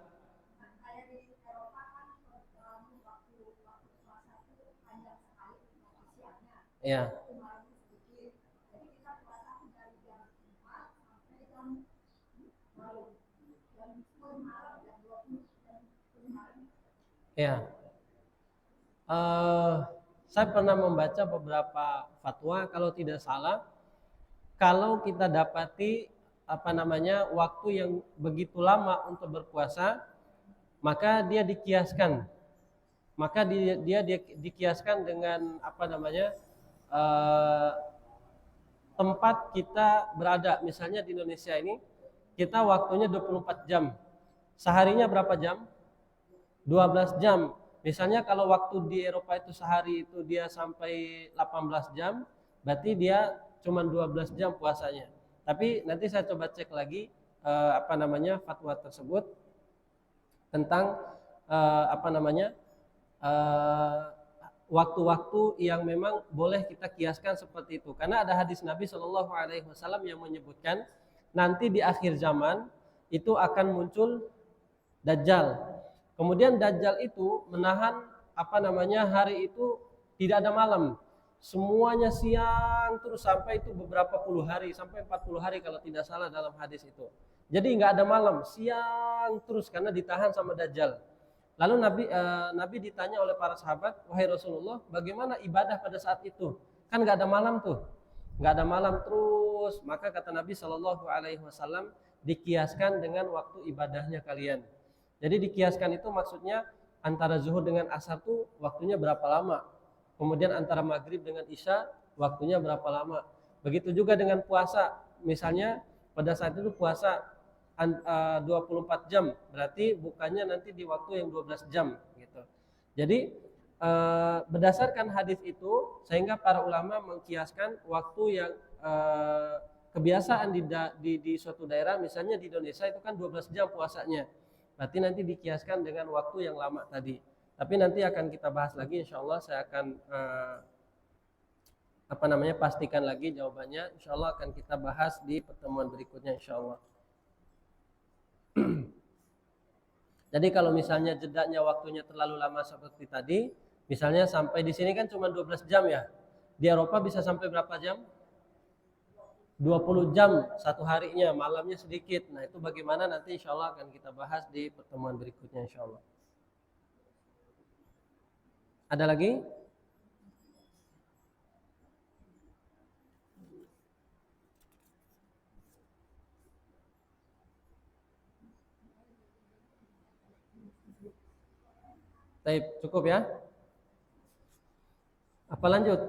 ya. Ya. Saya pernah membaca beberapa fatwa, kalau tidak salah, kalau kita dapati waktu yang begitu lama untuk berpuasa, maka dia dikiaskan. Maka dia dikiaskan dengan tempat kita berada. Misalnya di Indonesia ini kita waktunya 24 jam. Seharinya berapa jam? 12 jam. Misalnya kalau waktu di Eropa itu sehari itu dia sampai 18 jam, berarti dia cuma 12 jam puasanya. Tapi nanti saya coba cek lagi fatwa tersebut tentang waktu-waktu yang memang boleh kita kiaskan seperti itu. Karena ada hadis Nabi Shallallahu Alaihi Wasallam yang menyebutkan nanti di akhir zaman itu akan muncul Dajjal. Kemudian Dajjal itu menahan hari itu tidak ada malam. Semuanya siang terus sampai itu beberapa puluh hari, sampai 40 hari kalau tidak salah dalam hadis itu. Jadi nggak ada malam, siang terus karena ditahan sama Dajjal. Lalu Nabi ditanya oleh para sahabat, wahai Rasulullah, bagaimana ibadah pada saat itu? Kan nggak ada malam tuh, nggak ada malam terus. Maka kata Nabi Shallallahu Alaihi Wasallam, dikiaskan dengan waktu ibadahnya kalian. Jadi dikiaskan itu maksudnya antara zuhur dengan asar tuh waktunya berapa lama. Kemudian antara maghrib dengan isya waktunya berapa lama. Begitu juga dengan puasa. Misalnya pada saat itu puasa 24 jam, berarti bukannya nanti di waktu yang 12 jam gitu. Jadi berdasarkan hadis itu sehingga para ulama mengkiaskan waktu yang kebiasaan di suatu daerah, misalnya di Indonesia itu kan 12 jam puasanya. Berarti nanti dikiaskan dengan waktu yang lama tadi. Tapi nanti akan kita bahas lagi, insya Allah saya akan pastikan lagi jawabannya. Insya Allah akan kita bahas di pertemuan berikutnya, insya Allah. Jadi kalau misalnya jedanya waktunya terlalu lama seperti tadi, misalnya sampai di sini kan cuma 12 jam ya. Di Eropa bisa sampai berapa jam? 20 jam satu harinya, malamnya sedikit. Nah itu bagaimana nanti insya Allah akan kita bahas di pertemuan berikutnya insya Allah. Ada lagi? Baik, cukup ya? Apa lanjut?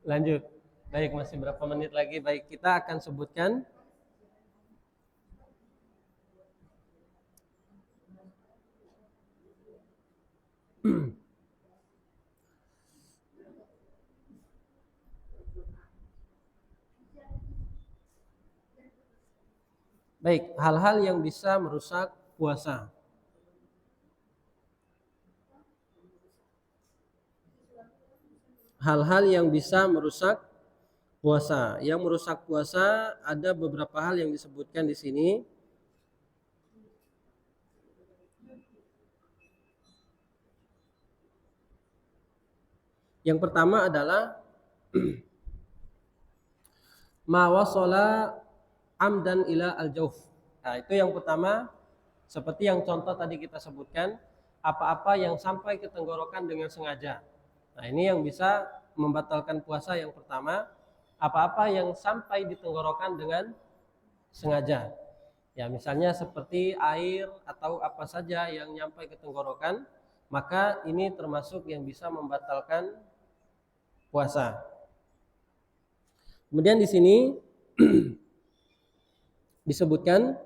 Lanjut. Baik, masih berapa menit lagi? Baik, kita akan sebutkan baik, hal-hal yang bisa merusak puasa. Hal-hal yang bisa merusak puasa. Yang merusak puasa ada beberapa hal yang disebutkan di sini. Yang pertama adalah ma wasala amdan ila al-jauf. Nah, itu yang pertama, seperti yang contoh tadi kita sebutkan, apa-apa yang sampai ke tenggorokan dengan sengaja. Nah, ini yang bisa membatalkan puasa yang pertama, apa-apa yang sampai di tenggorokan dengan sengaja. Ya, misalnya seperti air atau apa saja yang nyampai ke tenggorokan, maka ini termasuk yang bisa membatalkan puasa. Kemudian di sini disebutkan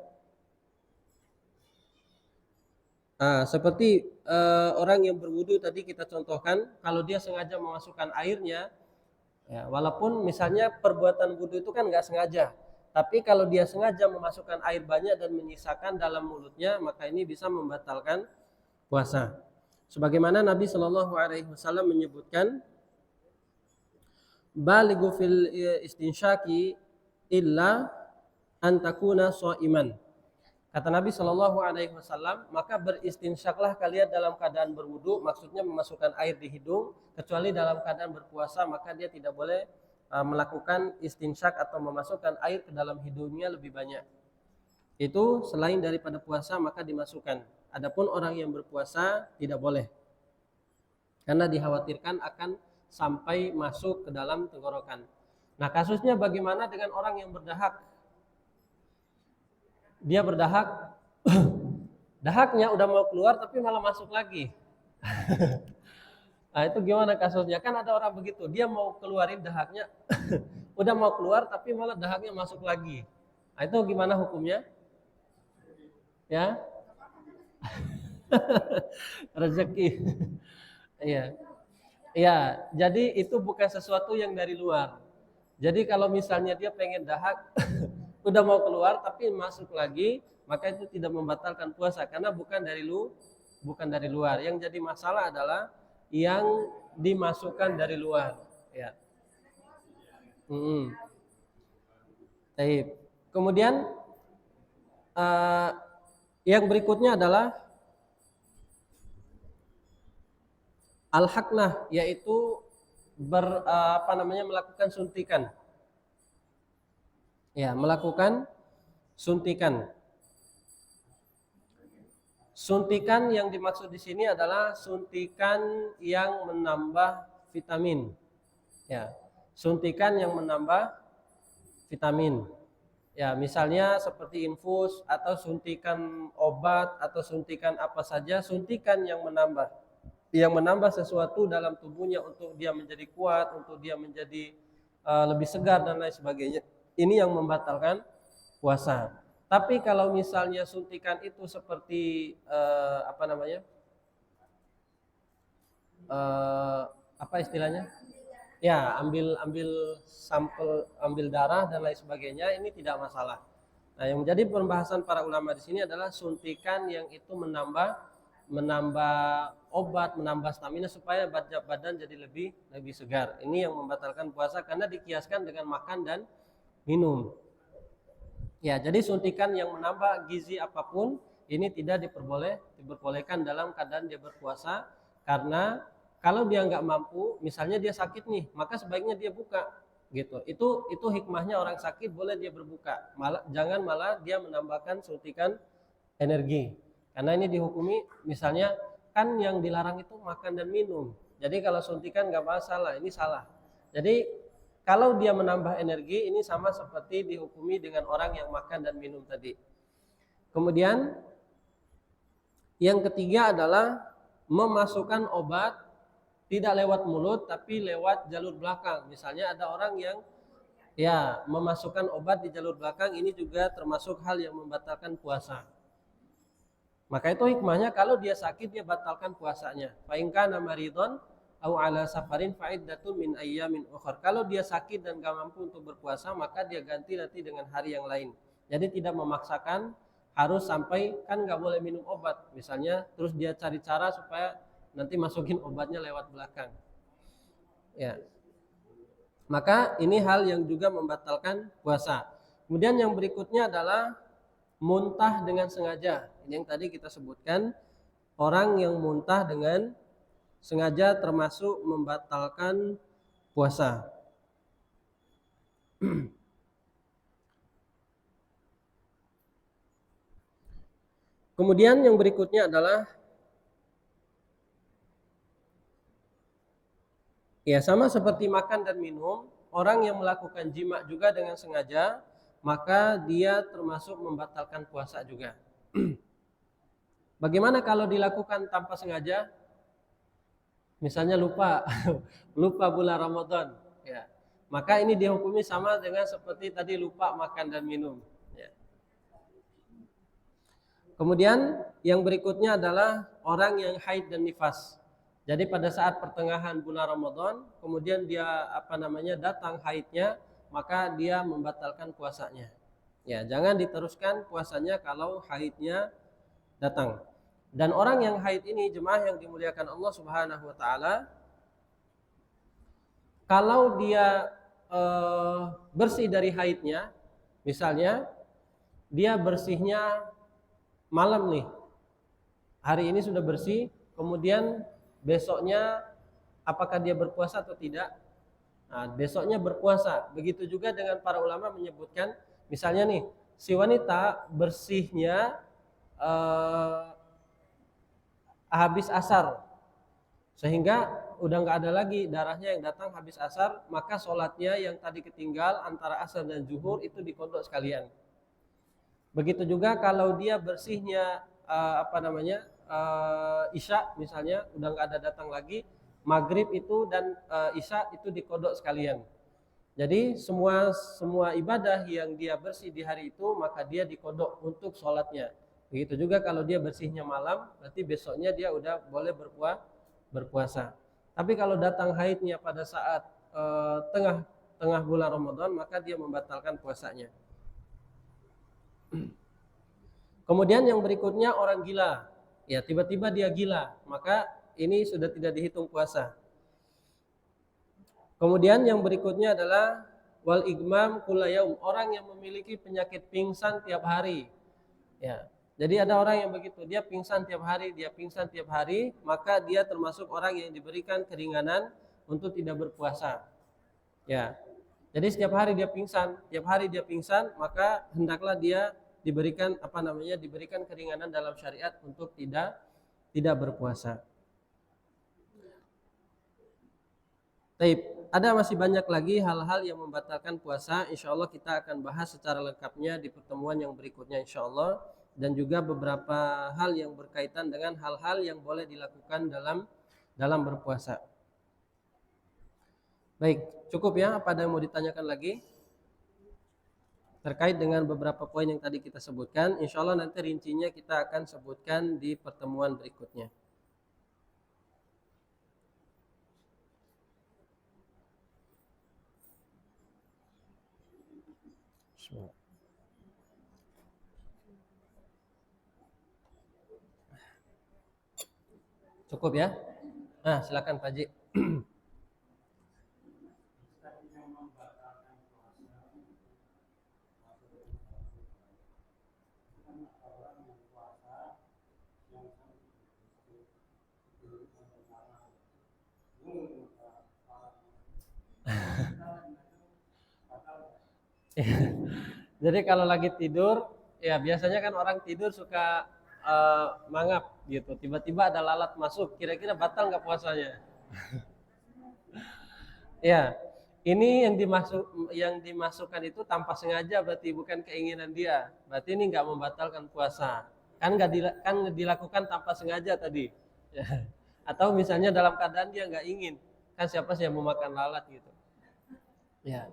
seperti orang yang berwudu tadi kita contohkan, kalau dia sengaja memasukkan airnya, ya, walaupun misalnya perbuatan wudu itu kan nggak sengaja, tapi kalau dia sengaja memasukkan air banyak dan menyisakan dalam mulutnya, maka ini bisa membatalkan puasa. Sebagaimana Nabi Shallallahu Alaihi Wasallam menyebutkan, balighu fil istinsyaki illa antakuna so'iman. Kata Nabi Shallallahu Alaihi Wasallam, maka beristinsyaklah kalian dalam keadaan berwudu, maksudnya memasukkan air di hidung, kecuali dalam keadaan berpuasa, maka dia tidak boleh melakukan istinsyak atau memasukkan air ke dalam hidungnya lebih banyak. Itu selain daripada puasa maka dimasukkan. Adapun orang yang berpuasa tidak boleh, karena dikhawatirkan akan sampai masuk ke dalam tenggorokan. Nah, kasusnya bagaimana dengan orang yang berdahak? Dia berdahak, dahaknya udah mau keluar tapi malah masuk lagi. Nah, itu gimana kasusnya? Kan ada orang begitu, dia mau keluarin dahaknya, udah mau keluar tapi malah dahaknya masuk lagi. Nah, itu gimana hukumnya? Ya, rezeki. Iya. Iya, jadi itu bukan sesuatu yang dari luar. Jadi kalau misalnya dia pengen dahak, udah mau keluar tapi masuk lagi, maka itu tidak membatalkan puasa karena bukan dari luar. Yang jadi masalah adalah yang dimasukkan dari luar. Ya. Baik. Kemudian yang berikutnya adalah al-haknah, yaitu melakukan suntikan. Ya, melakukan suntikan. Suntikan yang dimaksud di sini adalah suntikan yang menambah vitamin. Ya, suntikan yang menambah vitamin. Ya, misalnya seperti infus atau suntikan obat atau suntikan apa saja, suntikan yang menambah sesuatu dalam tubuhnya untuk dia menjadi kuat, untuk dia menjadi lebih segar dan lain sebagainya. Ini yang membatalkan puasa. Tapi kalau misalnya suntikan itu seperti apa istilahnya? Ya, ambil sampel, ambil darah dan lain sebagainya, ini tidak masalah. Nah, yang menjadi pembahasan para ulama di sini adalah suntikan yang itu menambah obat, menambah stamina supaya badan jadi lebih segar. Ini yang membatalkan puasa karena dikiaskan dengan makan dan minum. Ya, jadi suntikan yang menambah gizi apapun ini tidak diperbolehkan dalam keadaan dia berpuasa, karena kalau dia nggak mampu, misalnya dia sakit nih, maka sebaiknya dia buka gitu. Itu hikmahnya, orang sakit boleh dia berbuka. Jangan malah dia menambahkan suntikan energi. Karena ini dihukumi, misalnya kan yang dilarang itu makan dan minum. Jadi kalau suntikan nggak masalah, ini salah. Jadi kalau dia menambah energi, ini sama seperti dihukumi dengan orang yang makan dan minum tadi. Kemudian yang ketiga adalah memasukkan obat tidak lewat mulut tapi lewat jalur belakang. Misalnya ada orang yang memasukkan obat di jalur belakang, ini juga termasuk hal yang membatalkan puasa. Maka itu hikmahnya kalau dia sakit dia batalkan puasanya. Fa in kana maridon au ala safarin fa iddatun min ayyamin ukhra. Kalau dia sakit dan gak mampu untuk berpuasa, maka dia ganti nanti dengan hari yang lain. Jadi tidak memaksakan harus sampai, kan gak boleh minum obat misalnya, terus dia cari cara supaya nanti masukin obatnya lewat belakang. Ya. Maka ini hal yang juga membatalkan puasa. Kemudian yang berikutnya adalah muntah dengan sengaja. Ini yang tadi kita sebutkan, orang yang muntah dengan sengaja termasuk membatalkan puasa. Kemudian yang berikutnya adalah sama seperti makan dan minum, orang yang melakukan jima juga dengan sengaja, maka dia termasuk membatalkan puasa juga. Bagaimana kalau dilakukan tanpa sengaja? Misalnya lupa bulan Ramadan, ya. maka ini dihukumi sama dengan seperti tadi lupa makan dan minum. Ya. Kemudian yang berikutnya adalah orang yang haid dan nifas. Jadi pada saat pertengahan bulan Ramadan, kemudian dia datang haidnya, maka dia membatalkan puasanya. Ya, jangan diteruskan puasanya kalau haidnya datang. Dan orang yang haid ini, jemaah yang dimuliakan Allah Subhanahu wa taala, kalau dia bersih dari haidnya, misalnya dia bersihnya malam nih, hari ini sudah bersih, kemudian besoknya apakah dia berpuasa atau tidak? Nah, besoknya berpuasa. Begitu juga dengan para ulama menyebutkan, misalnya nih, si wanita bersihnya habis asar, sehingga udah nggak ada lagi darahnya yang datang habis asar, maka sholatnya yang tadi ketinggal antara asar dan zuhur itu dikodok sekalian. Begitu juga kalau dia bersihnya isya misalnya udah nggak ada datang lagi, maghrib itu dan isya itu dikodok sekalian. Jadi semua ibadah yang dia bersih di hari itu maka dia dikodok untuk sholatnya. Begitu juga kalau dia bersihnya malam, berarti besoknya dia udah boleh berpuasa. Tapi kalau datang haidnya pada saat tengah bulan Ramadan, maka dia membatalkan puasanya. Kemudian yang berikutnya orang gila. Ya, tiba-tiba dia gila, maka ini sudah tidak dihitung puasa. Kemudian yang berikutnya adalah wal igmam kulla yaum, orang yang memiliki penyakit pingsan tiap hari. Ya. Jadi ada orang yang begitu, dia pingsan tiap hari, maka dia termasuk orang yang diberikan keringanan untuk tidak berpuasa. Ya. Jadi setiap hari dia pingsan, maka hendaklah dia diberikan keringanan dalam syariat untuk tidak berpuasa. Taib, ada masih banyak lagi hal-hal yang membatalkan puasa. Insya Allah kita akan bahas secara lengkapnya di pertemuan yang berikutnya insya Allah. Dan juga beberapa hal yang berkaitan dengan hal-hal yang boleh dilakukan dalam berpuasa. Baik, cukup ya. Apa ada yang mau ditanyakan lagi? Terkait dengan beberapa poin yang tadi kita sebutkan, insya Allah nanti rincinya kita akan sebutkan di pertemuan berikutnya. Cukup ya? Nah, silakan Pak Haji. Jadi kalau lagi tidur, ya biasanya kan orang tidur suka mangap gitu. Tiba-tiba ada lalat masuk, kira-kira batal nggak puasanya? Ya, ini yang dimasukkan itu tanpa sengaja, berarti bukan keinginan dia. Berarti ini nggak membatalkan puasa. Kan dilakukan tanpa sengaja tadi. Ya. Atau misalnya dalam keadaan dia nggak ingin, kan siapa sih yang mau makan lalat gitu? Ya.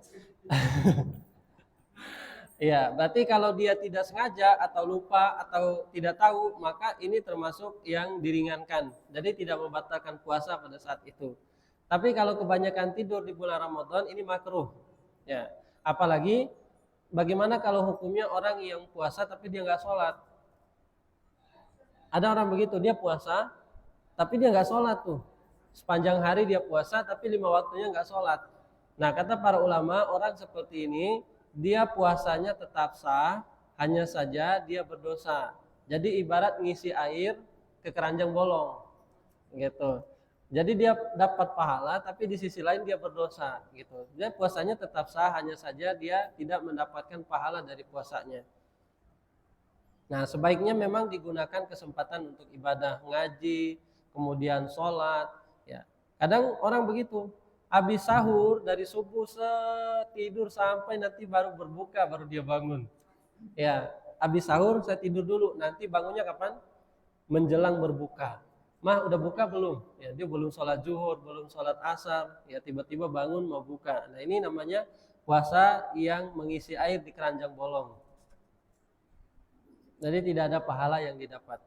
Ya, berarti kalau dia tidak sengaja atau lupa atau tidak tahu, maka ini termasuk yang diringankan. Jadi tidak membatalkan puasa pada saat itu. Tapi kalau kebanyakan tidur di bulan Ramadan ini makruh. Ya, apalagi bagaimana kalau hukumnya orang yang puasa tapi dia nggak sholat? Ada orang begitu, dia puasa tapi dia nggak sholat tuh. Sepanjang hari dia puasa tapi 5 waktunya nggak sholat. Nah, kata para ulama, orang seperti ini dia puasanya tetap sah, hanya saja dia berdosa. Jadi ibarat ngisi air ke keranjang bolong, gitu. Jadi dia dapat pahala, tapi di sisi lain dia berdosa, gitu. Dia puasanya tetap sah, hanya saja dia tidak mendapatkan pahala dari puasanya. Nah, sebaiknya memang digunakan kesempatan untuk ibadah, ngaji, kemudian sholat. Ya, kadang orang begitu. Habis sahur dari subuh tidur sampai nanti baru berbuka baru dia bangun. Ya, habis sahur saya tidur dulu, nanti bangunnya kapan? Menjelang berbuka. Mah udah buka belum? Ya, dia belum sholat zuhur, belum sholat asar, ya tiba-tiba bangun mau buka. Nah ini namanya puasa yang mengisi air di keranjang bolong. Jadi tidak ada pahala yang didapat.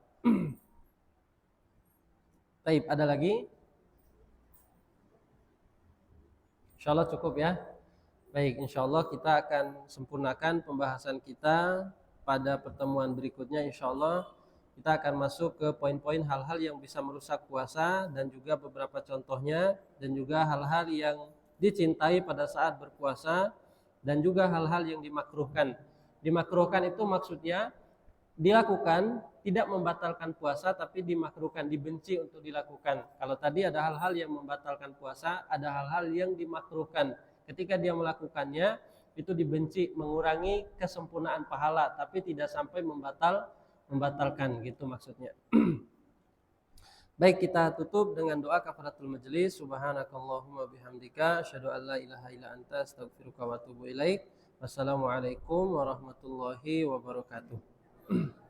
Baik, ada lagi? Insya Allah cukup ya. Baik, insya Allah kita akan sempurnakan pembahasan kita pada pertemuan berikutnya. Insya Allah kita akan masuk ke poin-poin hal-hal yang bisa merusak puasa dan juga beberapa contohnya dan juga hal-hal yang dicintai pada saat berpuasa dan juga hal-hal yang dimakruhkan. Dimakruhkan itu maksudnya dilakukan tidak membatalkan puasa tapi dimakruhkan, dibenci untuk dilakukan. Kalau tadi ada hal-hal yang membatalkan puasa, ada hal-hal yang dimakruhkan. Ketika dia melakukannya itu dibenci, mengurangi kesempurnaan pahala tapi tidak sampai membatalkan gitu maksudnya. Baik, kita tutup dengan doa kafaratul majelis. Subhanakallahumma bihamdika asyhadu an la ilaha illa anta astaghfiruka wa atubu ilaik. Wassalamualaikum warahmatullahi wabarakatuh.